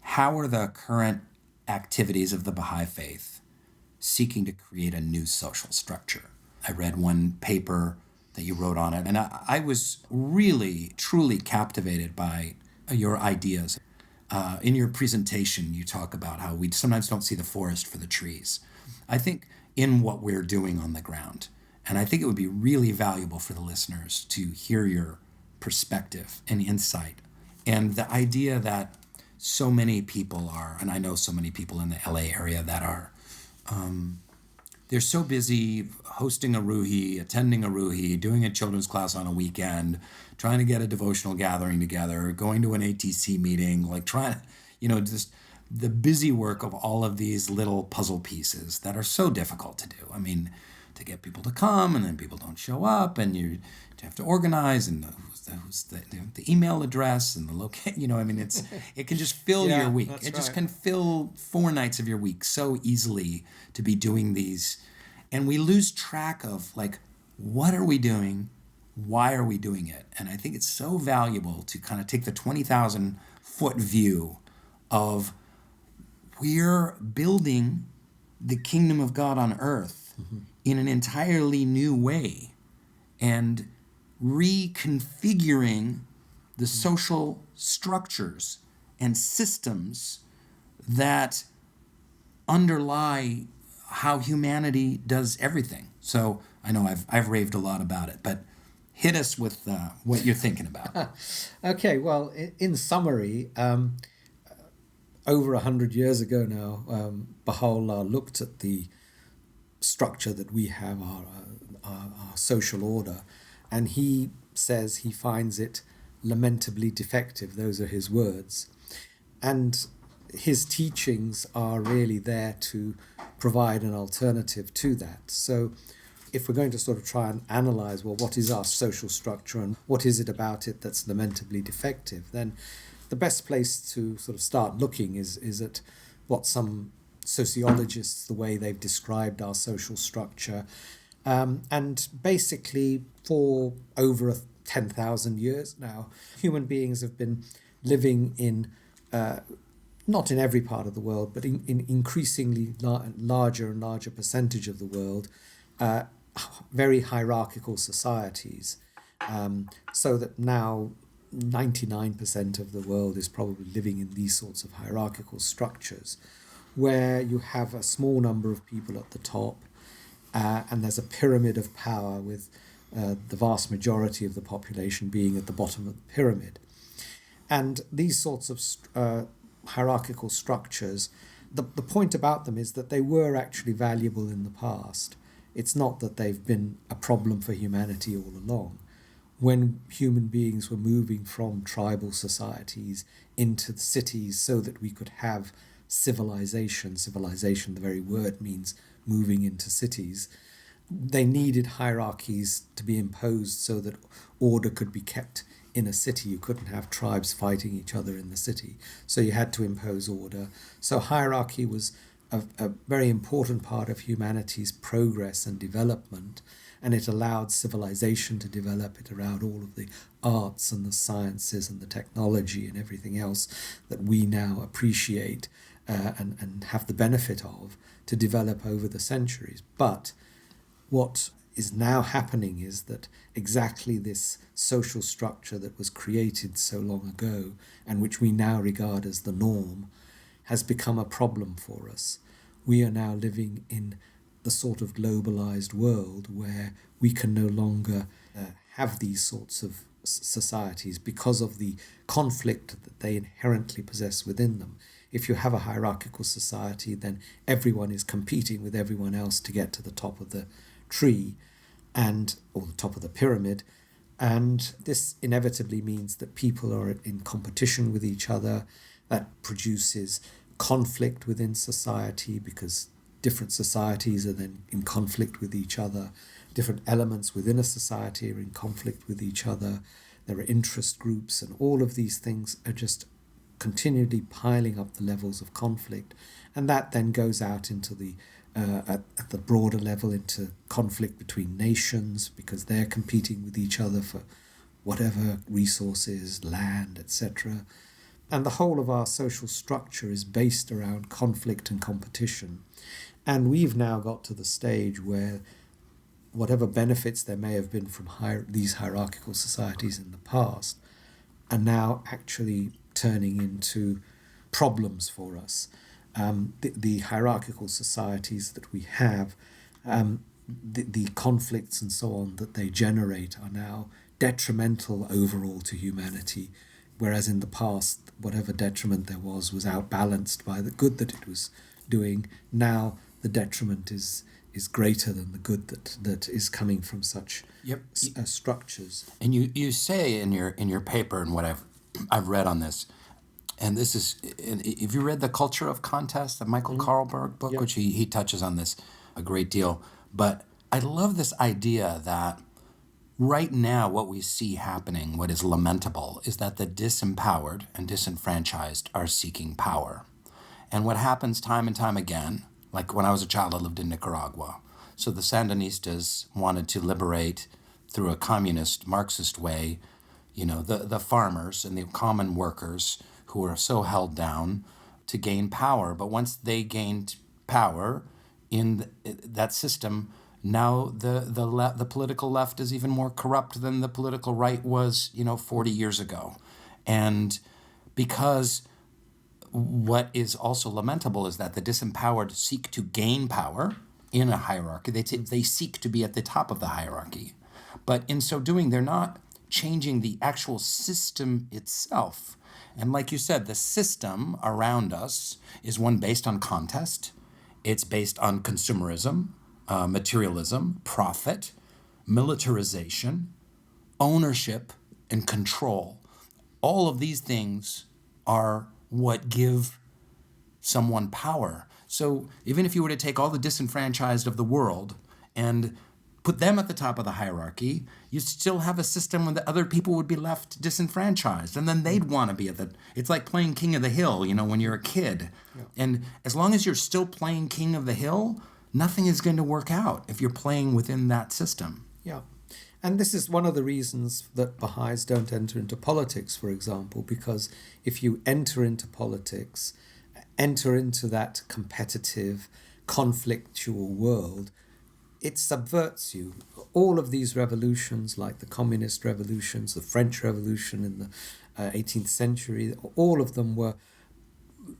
how are the current activities of the Baha'i faith seeking to create a new social structure? I read one paper that you wrote on it, and I was really, truly captivated by your ideas. In your presentation, you talk about how we sometimes don't see the forest for the trees. I think in what we're doing on the ground, and I think it would be really valuable for the listeners to hear your perspective and insight, and the idea that so many people are, and I know so many people in the LA area that are, they're so busy hosting a Ruhi, attending a Ruhi, doing a children's class on a weekend, trying to get a devotional gathering together, going to an ATC meeting, like trying, just the busy work of all of these little puzzle pieces that are so difficult to do. I mean, to get people to come, and then people don't show up, and you have to organize, and the email address and the location. It can just fill your week. It just can fill 4 nights of your week so easily to be doing these. And we lose track of, like, what are we doing? Why are we doing it? And I think it's so valuable to kind of take the 20,000 foot view of we're building the kingdom of God on earth in an entirely new way and reconfiguring the social structures and systems that underlie how humanity does everything. So I know I've raved a lot about it, but hit us with what you're thinking about. Okay, well, in summary, over 100 years ago now, Baha'u'llah looked at the structure that we have, our social order, and he says he finds it lamentably defective. Those are his words. And his teachings are really there to provide an alternative to that. So if we're going to sort of try and analyze, well, what is our social structure and what is it about it that's lamentably defective, then the best place to sort of start looking is at what some sociologists, the way they've described our social structure. And basically, for over 10,000 years now, human beings have been living in, not in every part of the world, but in increasingly larger and larger percentage of the world, very hierarchical societies. So that now 99% of the world is probably living in these sorts of hierarchical structures, where you have a small number of people at the top, and there's a pyramid of power with the vast majority of the population being at the bottom of the pyramid. And these sorts of hierarchical structures, the point about them is that they were actually valuable in the past. It's not that they've been a problem for humanity all along. When human beings were moving from tribal societies into the cities so that we could have civilization, the very word means moving into cities, they needed hierarchies to be imposed so that order could be kept in a city. You couldn't have tribes fighting each other in the city, so you had to impose order. So hierarchy was a very important part of humanity's progress and development, and it allowed civilization to develop. It allowed all of the arts and the sciences and the technology and everything else that we now appreciate and have the benefit of to develop over the centuries. But what is now happening is that exactly this social structure that was created so long ago and which we now regard as the norm has become a problem for us. We are now living in the sort of globalized world where we can no longer have these sorts of societies because of the conflict that they inherently possess within them. If you have a hierarchical society, then everyone is competing with everyone else to get to the top of the tree or the top of the pyramid. And this inevitably means that people are in competition with each other. That produces conflict within society because different societies are then in conflict with each other. Different elements within a society are in conflict with each other. There are interest groups, and all of these things are just continually piling up the levels of conflict. And that then goes out into at the broader level into conflict between nations because they're competing with each other for whatever resources, land, etc. And the whole of our social structure is based around conflict and competition. And we've now got to the stage where whatever benefits there may have been from these hierarchical societies in the past are now actually turning into problems for us. The hierarchical societies that we have, the conflicts and so on that they generate are now detrimental overall to humanity, whereas in the past, whatever detriment there was outbalanced by the good that it was doing. Now the detriment is greater than the good that is coming from such structures. And you say in your paper, and what I've read on this, and this is, if you read The Culture of Contest, the Michael Carlberg book, which he touches on this a great deal, but I love this idea that right now what we see happening, what is lamentable, is that the disempowered and disenfranchised are seeking power. And what happens time and time again, like when I was a child, I lived in Nicaragua. So the Sandinistas wanted to liberate through a communist Marxist way, the farmers and the common workers who were so held down to gain power. But once they gained power in that system, now the political left is even more corrupt than the political right was, 40 years ago. And because what is also lamentable is that the disempowered seek to gain power in a hierarchy. They seek to be at the top of the hierarchy. But in so doing, they're not changing the actual system itself. And like you said, the system around us is one based on contest. It's based on consumerism, materialism, profit, militarization, ownership, and control. All of these things are what give someone power. So even if you were to take all the disenfranchised of the world and put them at the top of the hierarchy, you still have a system where the other people would be left disenfranchised. And then they'd want to be it's like playing King of the Hill, when you're a kid. Yeah. And as long as you're still playing King of the Hill, nothing is going to work out if you're playing within that system. Yeah. And this is one of the reasons that Baha'is don't enter into politics, for example, because if you enter into politics, enter into that competitive, conflictual world, it subverts you. All of these revolutions, like the communist revolutions, the French Revolution in the 18th century, all of them were,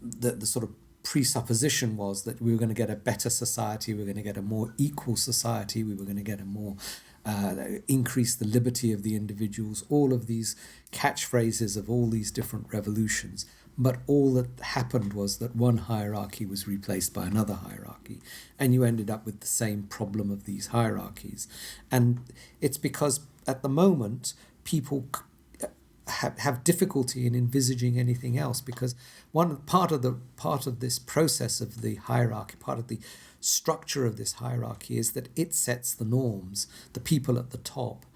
the sort of presupposition was that we were going to get a better society, we were going to get a more equal society, we were going to get a more increase the liberty of the individuals, all of these catchphrases of all these different revolutions. But all that happened was that one hierarchy was replaced by another hierarchy, and you ended up with the same problem of these hierarchies. And it's because at the moment people have difficulty in envisaging anything else, because part of this process of the hierarchy, part of the structure of this hierarchy is that it sets the norms. The people at the top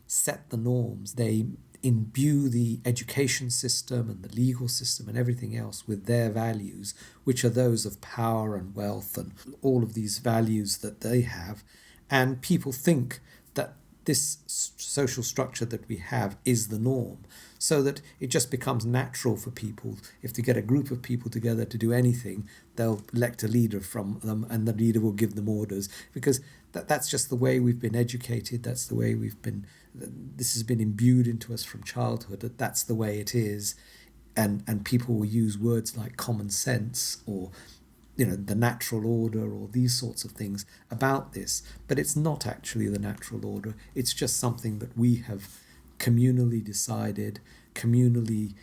set the norms. They imbue the education system and the legal system and everything else with their values, which are those of power and wealth and all of these values that they have. And people think that this social structure that we have is the norm, so that it just becomes natural for people. If they get a group of people together to do anything, they'll elect a leader from them, and the leader will give them orders, because that's just the way we've been educated. That's the way this has been imbued into us from childhood, that's the way it is. And people will use words like common sense or the natural order or these sorts of things about this, but it's not actually the natural order. It's just something that we have communally decided, communally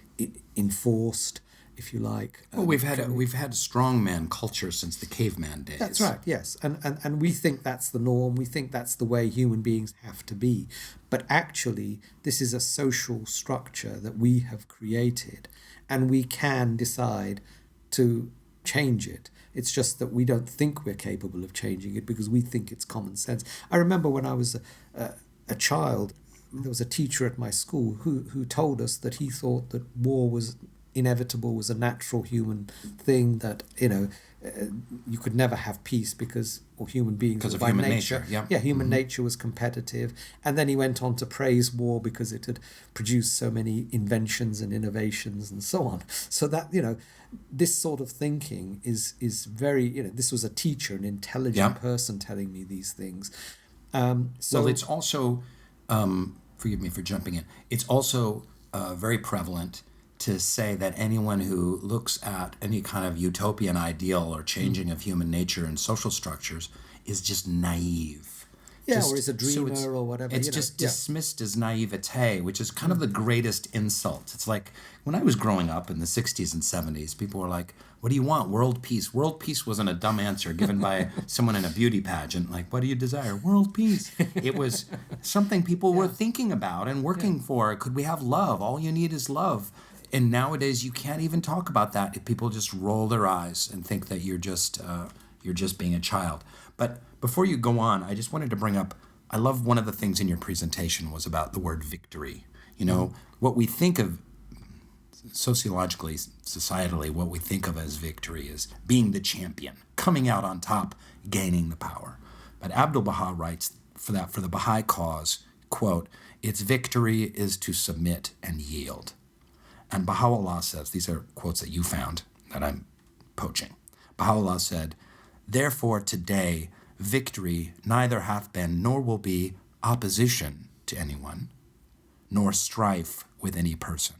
enforced, if you like. Well, we've had a strongman culture since the caveman days. That's right, yes. And we think that's the norm. We think that's the way human beings have to be. But actually, this is a social structure that we have created, and we can decide to change it. It's just that we don't think we're capable of changing it because we think it's common sense. I remember when I was a child, there was a teacher at my school who told us that he thought that war was inevitable, was a natural human thing, that you could never have peace because human beings were by human nature. Yeah, human nature was competitive. And then he went on to praise war because it had produced so many inventions and innovations and so on. So that this sort of thinking is very, this was a teacher, an intelligent person telling me these things. Well, it's also, forgive me for jumping in, it's also very prevalent to say that anyone who looks at any kind of utopian ideal or changing of human nature and social structures is just naive. Yeah, or is a dreamer or whatever. It's just dismissed as naivete, which is kind of the greatest insult. It's like when I was growing up in the 60s and 70s, people were like, what do you want? World peace. World peace wasn't a dumb answer given by someone in a beauty pageant. Like, what do you desire? World peace. It was something people were thinking about and working for. Could we have love? All you need is love. And nowadays, you can't even talk about that. People just roll their eyes and think that you're just being a child. But before you go on, I just wanted to bring up, I love one of the things in your presentation was about the word victory. What we think of sociologically, societally, what we think of as victory is being the champion, coming out on top, gaining the power. But Abdu'l-Baha writes for the Baha'i cause, quote, its victory is to submit and yield. And Baha'u'llah says, these are quotes that you found that I'm poaching. Baha'u'llah said, therefore today victory neither hath been nor will be opposition to anyone, nor strife with any person,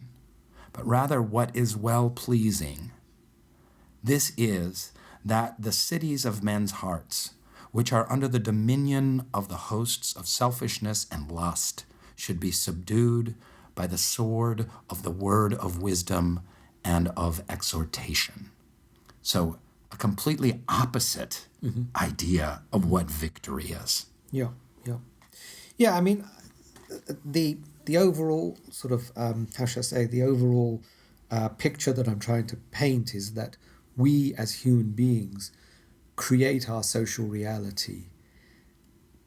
but rather what is well-pleasing. This is that the cities of men's hearts, which are under the dominion of the hosts of selfishness and lust, should be subdued by the sword of the word of wisdom and of exhortation. So a completely opposite idea of what victory is. Yeah. I mean, the overall sort of, the overall picture that I'm trying to paint is that we as human beings create our social reality,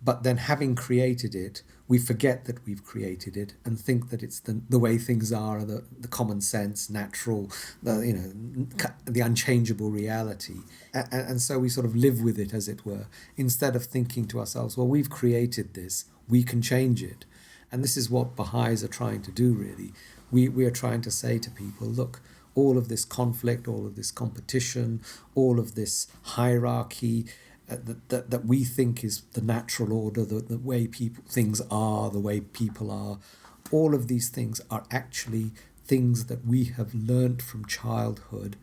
but then having created it, we forget that we've created it and think that it's the way things are, the common sense, natural, the unchangeable reality. And so we sort of live with it, as it were, instead of thinking to ourselves, well, we've created this, we can change it. And this is what Baha'is are trying to do, really. We are trying to say to people, look, all of this conflict, all of this competition, all of this hierarchy, that we think is the natural order, the way things are, the way people are, all of these things are actually things that we have learnt from childhood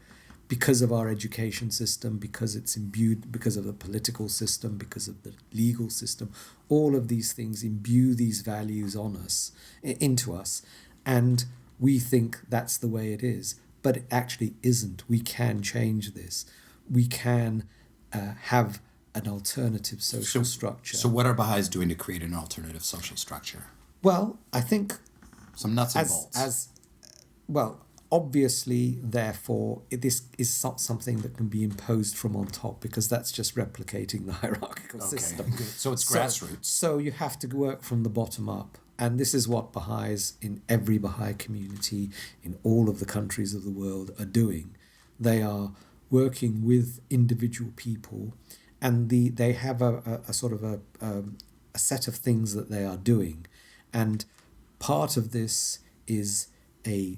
because of our education system, because it's imbued, because of the political system, because of the legal system. All of these things imbue these values into us, and we think that's the way it is. But it actually isn't. We can change this. We can have an alternative social structure. So what are Baha'is doing to create an alternative social structure? Well, I think some nuts and bolts. Obviously, therefore, this is not something that can be imposed from on top, because that's just replicating the hierarchical system. Good. So it's grassroots. So you have to work from the bottom up. And this is what Baha'is in every Baha'i community in all of the countries of the world are doing. They are working with individual people, and they have a sort of a set of things that they are doing. And part of this is a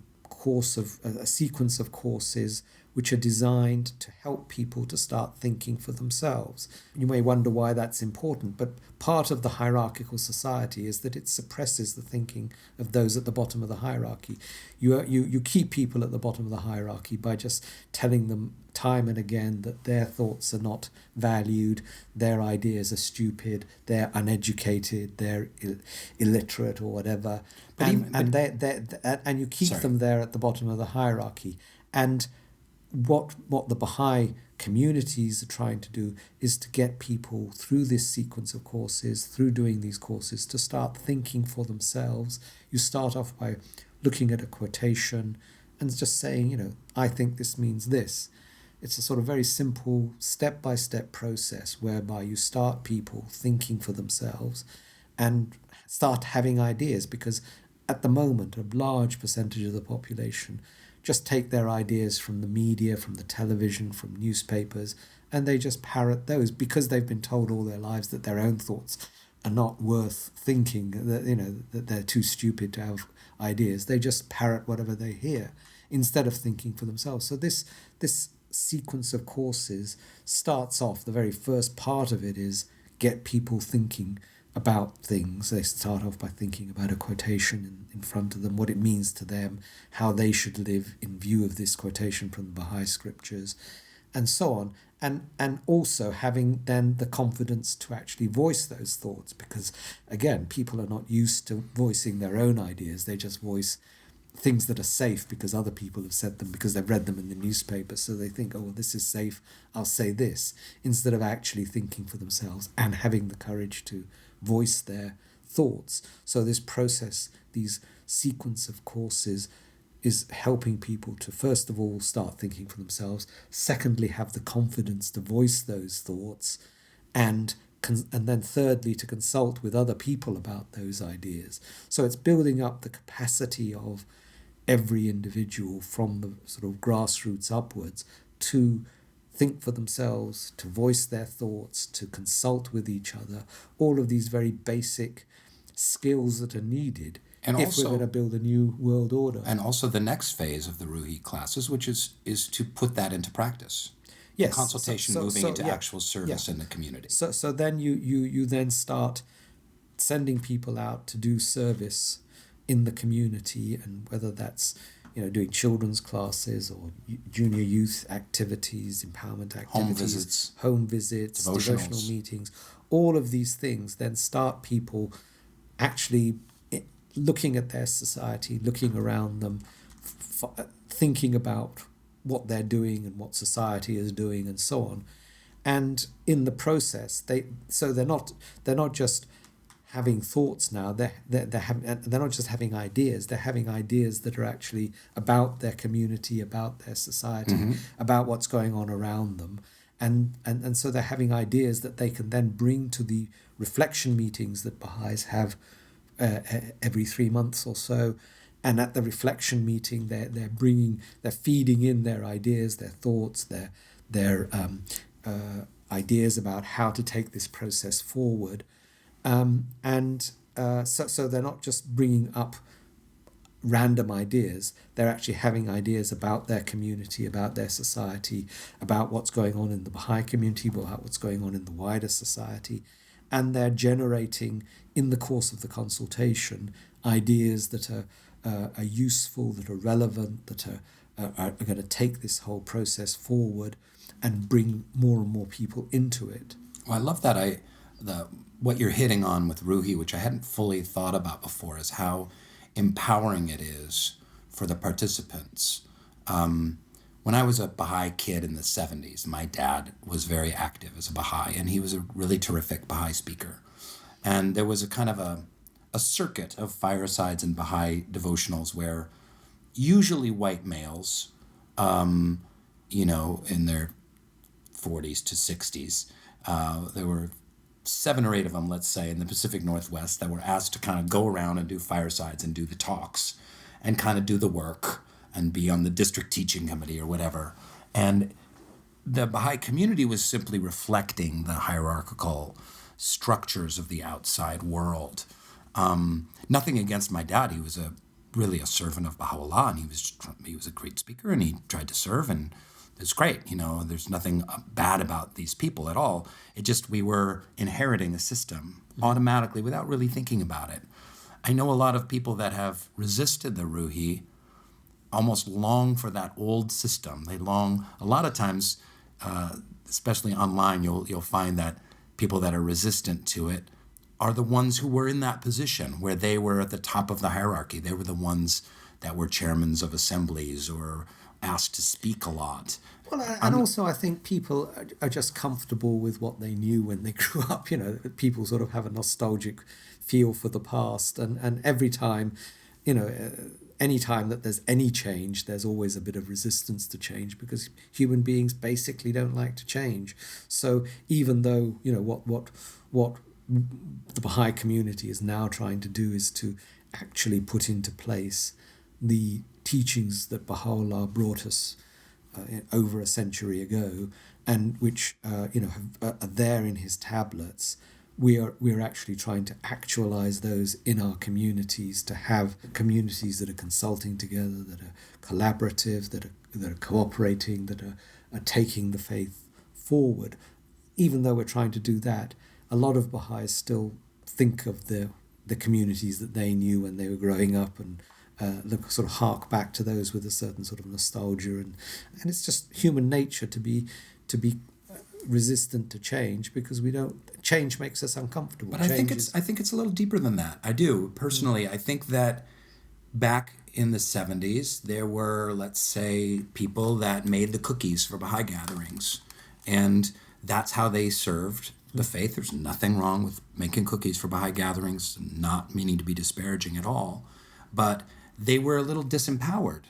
sequence of courses which are designed to help people to start thinking for themselves. You may wonder why that's important, but part of the hierarchical society is that it suppresses the thinking of those at the bottom of the hierarchy. You keep people at the bottom of the hierarchy by just telling them time and again that their thoughts are not valued, their ideas are stupid, they're uneducated, they're illiterate or whatever, and you keep them there at the bottom of the hierarchy. And what the Baha'i communities are trying to do is to get people through this sequence of courses, through doing these courses, to start thinking for themselves. You start off by looking at a quotation and just saying, I think this means this. It's a sort of very simple step-by-step process whereby you start people thinking for themselves and start having ideas, because at the moment a large percentage of the population just take their ideas from the media, from the television, from newspapers, and they just parrot those because they've been told all their lives that their own thoughts are not worth thinking, that they're too stupid to have ideas. They just parrot whatever they hear instead of thinking for themselves. So this sequence of courses starts off, the very first part of it is get people thinking about things. They start off by thinking about a quotation in front of them, what it means to them, how they should live in view of this quotation from the Baha'i scriptures, and so on. And also having then the confidence to actually voice those thoughts, because, again, people are not used to voicing their own ideas. They just voice things that are safe because other people have said them, because they've read them in the newspaper. So they think, oh, well, this is safe, I'll say this, instead of actually thinking for themselves and having the courage to voice their thoughts. So this process, these sequence of courses, is helping people to, first of all, start thinking for themselves, secondly, have the confidence to voice those thoughts, and then thirdly, to consult with other people about those ideas. So it's building up the capacity of every individual from the sort of grassroots upwards to think for themselves, to voice their thoughts, to consult with each other, all of these very basic skills that are needed And if also, we're going to build a new world order. and also the next phase of the Ruhi classes, which is to put that into practice. Yes, Consultation moving into yeah, actual service in the community. So then you then start sending people out to do service in the community, and whether that's doing children's classes or junior youth activities, empowerment activities, home visits, devotional meetings, all of these things then start people actually looking at their society, looking around them, thinking about what they're doing and what society is doing and so on. And in the process, they're not just having thoughts now, they're not just having ideas, they're having ideas that are actually about their community, about their society, about what's going on around them. And so they're having ideas that they can then bring to the reflection meetings that Baha'is have every 3 months or so. And at the reflection meeting, they're feeding in their ideas, their thoughts, their ideas about how to take this process forward. So they're not just bringing up random ideas, they're actually having ideas about their community, about their society, about what's going on in the Baha'i community, about what's going on in the wider society. And they're generating, in the course of the consultation, ideas that are useful, that are relevant, that are going to take this whole process forward and bring more and more people into it. Well, I love that. What you're hitting on with Ruhi, which I hadn't fully thought about before, is how empowering it is for the participants. When I was a Baha'i kid in the 70s, my dad was very active as a Baha'i, and he was a really terrific Baha'i speaker. And there was a kind of a circuit of firesides and Baha'i devotionals where usually white males, in their 40s to 60s, there were 7 or 8 of them, let's say, in the Pacific Northwest that were asked to kind of go around and do firesides and do the talks and kind of do the work and be on the district teaching committee or whatever. And the Baha'i community was simply reflecting the hierarchical structures of the outside world. Nothing against my dad. He was really a servant of Baha'u'llah, and he was a great speaker, and he tried to serve, and it's great. There's nothing bad about these people at all. It just, we were inheriting a system automatically without really thinking about it. I know a lot of people that have resisted the Ruhi almost long for that old system. A lot of times, especially online, you'll find that people that are resistant to it are the ones who were in that position where they were at the top of the hierarchy. They were the ones that were chairmen of assemblies or asked to speak a lot. Well, and also I think people are just comfortable with what they knew when they grew up. People sort of have a nostalgic feel for the past, and every time, any time that there's any change, there's always a bit of resistance to change because human beings basically don't like to change. So even though what the Baha'i community is now trying to do is to actually put into place the teachings that Baha'u'llah brought us over a century ago, and which are there in his tablets. We're actually trying to actualize those in our communities, to have communities that are consulting together, that are collaborative, that are cooperating, that are taking the faith forward. Even though we're trying to do that, a lot of Baha'is still think of the communities that they knew when they were growing up, and sort of hark back to those with a certain sort of nostalgia, and it's just human nature to be resistant to change, because change makes us uncomfortable. But I think it's a little deeper than that. I do personally. I think that back in the 70s, there were, let's say, people that made the cookies for Baha'i gatherings, and that's how they served the faith. There's nothing wrong with making cookies for Baha'i gatherings, not meaning to be disparaging at all, but they were a little disempowered.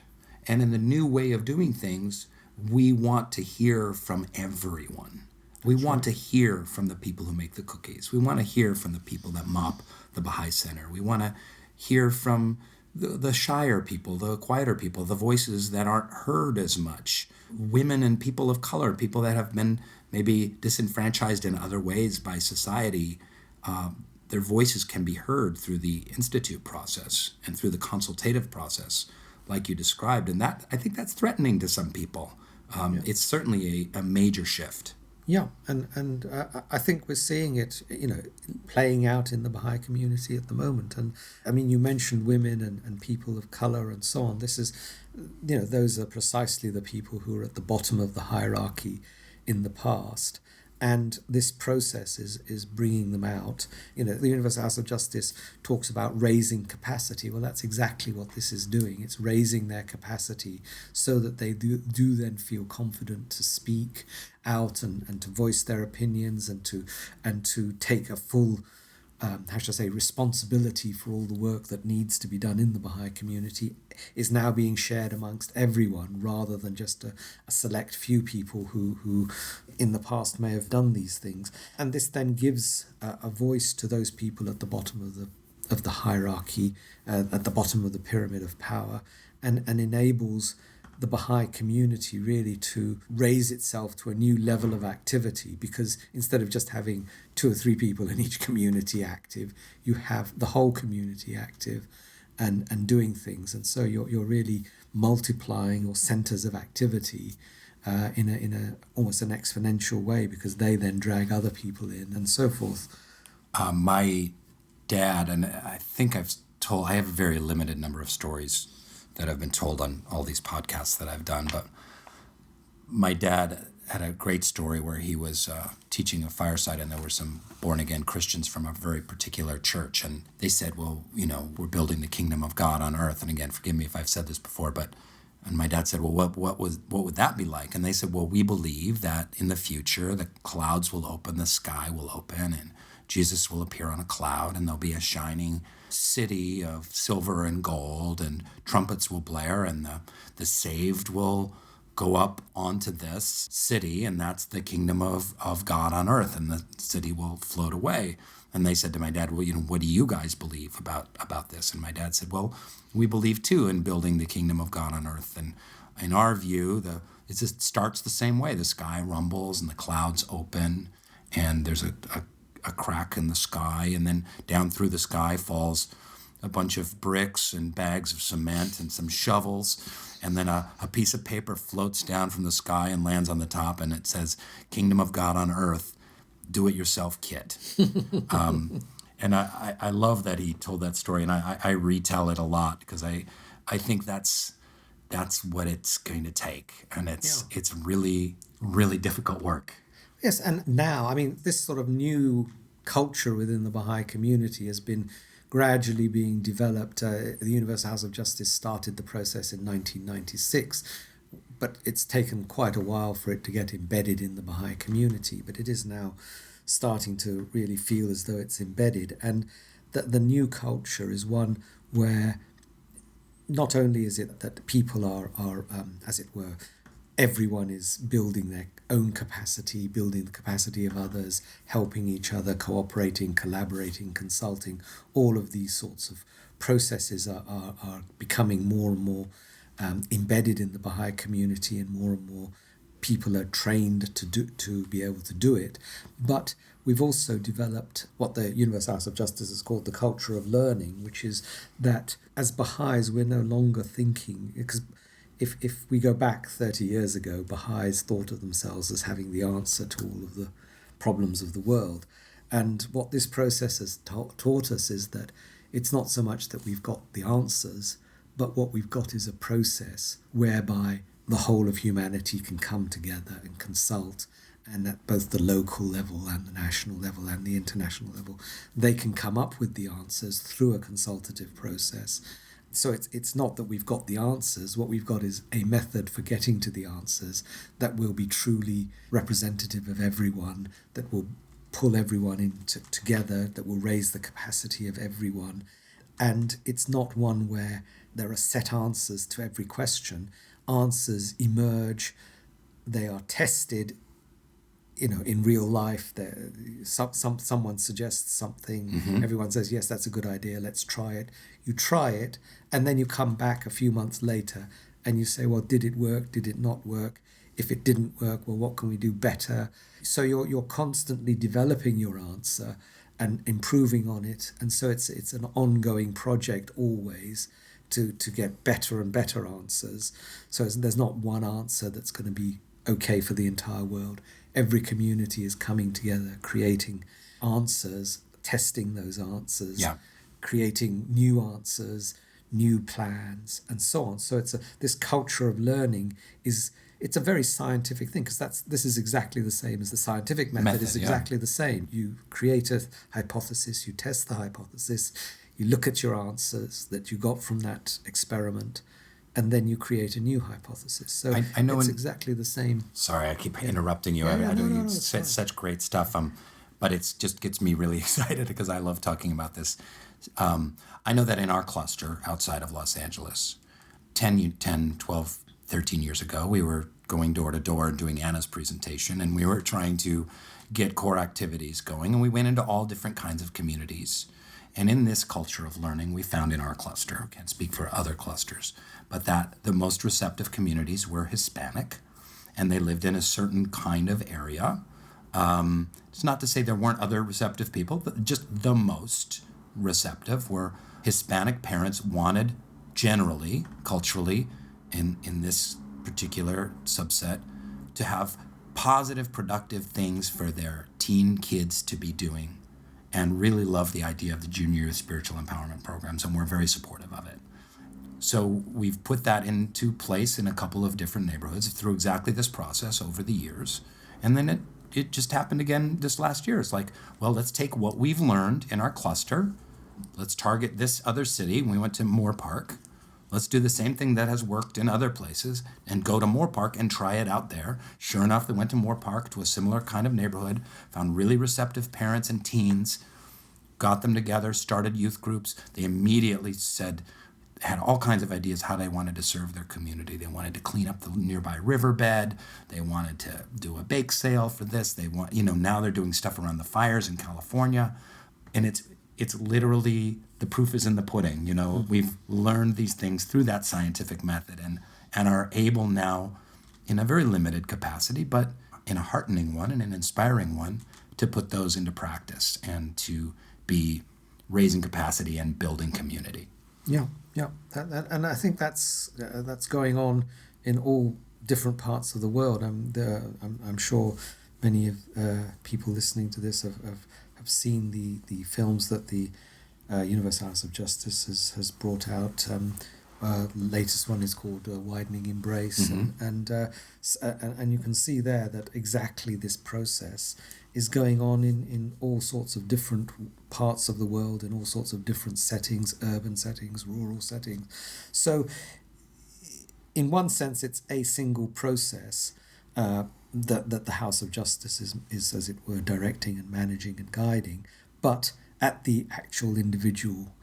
And in the new way of doing things, we want to hear from everyone. We want to hear from the people who make the cookies. We want to hear from the people that mop the Baha'i Center. We want to hear from the shyer people, the quieter people, the voices that aren't heard as much. women and people of color, people that have been maybe disenfranchised in other ways by society, their voices can be heard through the institute process and through the consultative process, like you described. And that, I think that's threatening to some people. It's certainly a major shift. Yeah, and I think we're seeing it, playing out in the Baha'i community at the moment. And I mean, you mentioned women and people of color and so on. This is, those are precisely the people who are at the bottom of the hierarchy in the past. And this process is bringing them out. The Universal House of Justice talks about raising capacity. Well, that's exactly what this is doing. It's raising their capacity so that they do then feel confident to speak out and to voice their opinions and to take a full responsibility for all the work that needs to be done in the Baha'i community is now being shared amongst everyone rather than just a select few people who in the past may have done these things. And this then gives a voice to those people at the bottom of the hierarchy, at the bottom of the pyramid of power, and enables the Baha'i community really to raise itself to a new level of activity, because instead of just having 2 or 3 people in each community active, you have the whole community active and doing things. And so you're really multiplying your centers of activity in a almost an exponential way, because they then drag other people in and so forth. My dad, and I think I have a very limited number of stories that have been told on all these podcasts that I've done, but my dad had a great story where he was teaching a fireside, and there were some born-again Christians from a very particular church, and they said, well, we're building the kingdom of God on earth. And again, forgive me if I've said this before, and my dad said, well, what would that be like? And they said, well, we believe that in the future the clouds will open, the sky will open, and Jesus will appear on a cloud, and there'll be a shining city of silver and gold, and trumpets will blare, and the saved will go up onto this city, and that's the kingdom of God on earth, and the city will float away. And they said to my dad, well, what do you guys believe about this? And my dad said, well, we believe too in building the kingdom of God on earth. And in our view, it just starts the same way. The sky rumbles and the clouds open, and there's a crack in the sky, and then down through the sky falls a bunch of bricks and bags of cement and some shovels, and then a piece of paper floats down from the sky and lands on the top, and it says, Kingdom of God on Earth, do-it-yourself kit. And I love that he told that story, and I retell it a lot, because I think that's what it's going to take, and it's really, really difficult work. Yes, and now, this sort of new culture within the Baha'i community has been gradually being developed. The Universal House of Justice started the process in 1996, but it's taken quite a while for it to get embedded in the Baha'i community, but it is now starting to really feel as though it's embedded. And that the new culture is one where not only is it that people are as it were, everyone is building their own capacity, building the capacity of others, helping each other, cooperating, collaborating, consulting. All of these sorts of processes are becoming more and more embedded in the Baha'i community, and more people are trained to be able to do it. But we've also developed what the Universal House of Justice has called the culture of learning, which is that as Baha'is we're no longer thinking, because if we go back 30 years ago, Baha'is thought of themselves as having the answer to all of the problems of the world. And what this process has taught us is that it's not so much that we've got the answers, but what we've got is a process whereby the whole of humanity can come together and consult, and at both the local level and the national level and the international level, they can come up with the answers through a consultative process. So it's not that we've got the answers. What we've got is a method for getting to the answers that will be truly representative of everyone, that will pull everyone together, that will raise the capacity of everyone. And it's not one where there are set answers to every question. Answers emerge, they are tested, in real life. Someone suggests something, mm-hmm. Everyone says, yes, that's a good idea, let's try it. You try it, and then you come back a few months later and you say, well, did it work? Did it not work? If it didn't work, well, what can we do better? So you're constantly developing your answer and improving on it. And so it's an ongoing project always to get better and better answers. So there's not one answer that's going to be okay for the entire world. Every community is coming together, creating answers, testing those answers, creating new answers, new plans, and so on. So this culture of learning it's a very scientific thing, because this is exactly the same as the scientific method is exactly the same. You create a hypothesis, you test the hypothesis, you look at your answers that you got from that experiment, and then you create a new hypothesis. So I know it's exactly the same. Sorry, I keep interrupting you. I know you said such great stuff, but it just gets me really excited because I love talking about this. I know that in our cluster outside of Los Angeles, 10, 12, 13 years ago, we were going door to door and doing Anna's presentation, and we were trying to get core activities going, and we went into all different kinds of communities. And in this culture of learning, we found in our cluster, I can't speak for other clusters, but that the most receptive communities were Hispanic, and they lived in a certain kind of area. It's not to say there weren't other receptive people, but just the most receptive were Hispanic parents wanted generally, culturally, in this particular subset, to have positive, productive things for their teen kids to be doing, and really love the idea of the junior spiritual empowerment programs, and we're very supportive of it. So we've put that into place in a couple of different neighborhoods through exactly this process over the years. And then it just happened again this last year. It's like, well, let's take what we've learned in our cluster. Let's target this other city. We went to Moore Park. Let's do the same thing that has worked in other places and go to Moore Park and try it out there. Sure enough, they went to Moore Park, to a similar kind of neighborhood, found really receptive parents and teens, got them together, started youth groups. They immediately had all kinds of ideas how they wanted to serve their community. They wanted to clean up the nearby riverbed. They wanted to do a bake sale for this. Now they're doing stuff around the fires in California. And it's literally, the proof is in the pudding. We've learned these things through that scientific method and are able now, in a very limited capacity, but in a heartening one and an inspiring one, to put those into practice and to be raising capacity and building community. Yeah. And I think that's going on in all different parts of the world. I'm sure many of people listening to this have seen the films that the Universal House of Justice has brought out. Latest one is called Widening Embrace, and you can see there that exactly this process is going on in all sorts of different parts of the world, in all sorts of different settings, urban settings, rural settings. So in one sense, it's a single process that the House of Justice is, as it were, directing and managing and guiding. But at the actual individual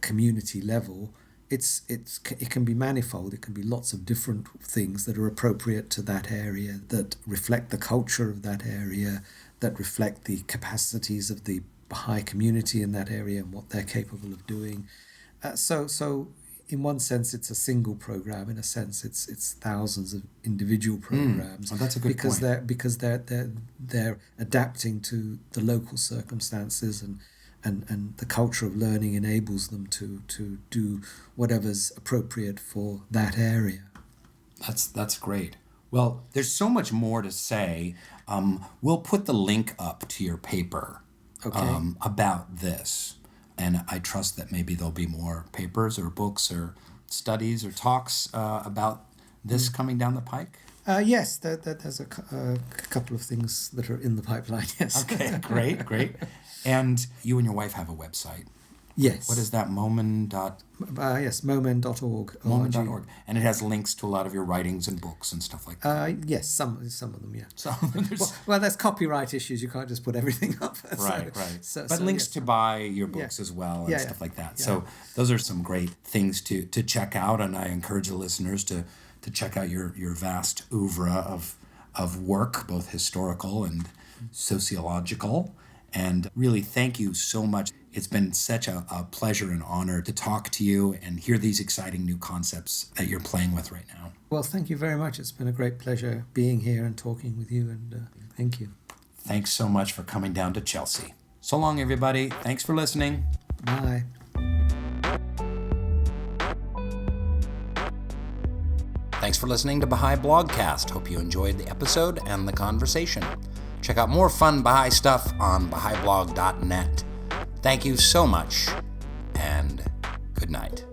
community level, it can be manifold. It can be lots of different things that are appropriate to that area, that reflect the culture of that area, that reflect the capacities of the Baha'i community in that area and what they're capable of doing. So in one sense, it's a single program. In a sense, it's thousands of individual programs. Well, that's a good point. Because they're adapting to the local circumstances, and the culture of learning enables them to do whatever's appropriate for that area. That's great. Well, there's so much more to say. We'll put the link up to your paper about this. And I trust that maybe there'll be more papers or books or studies or talks about this coming down the pike. Yes, there's a couple of things that are in the pipeline, yes. Okay, great. And you and your wife have a website. Yes. What is that? Momen. Yes, momen.org. Momen.org. And it has links to a lot of your writings and books and stuff like that. Yes, some of them, yeah. Well, there's copyright issues. You can't just put everything up. Right. But links to buy your books as well and stuff like that. Yeah. So those are some great things to check out, and I encourage the listeners to check out your vast oeuvre of work, both historical and sociological. And really, thank you so much. It's been such a pleasure and honor to talk to you and hear these exciting new concepts that you're playing with right now. Well, thank you very much. It's been a great pleasure being here and talking with you, and thank you. Thanks so much for coming down to Chelsea. So long, everybody. Thanks for listening. Bye. Thanks for listening to Baha'i Blogcast. Hope you enjoyed the episode and the conversation. Check out more fun Baha'i stuff on Baha'iBlog.net. Thank you so much, and good night.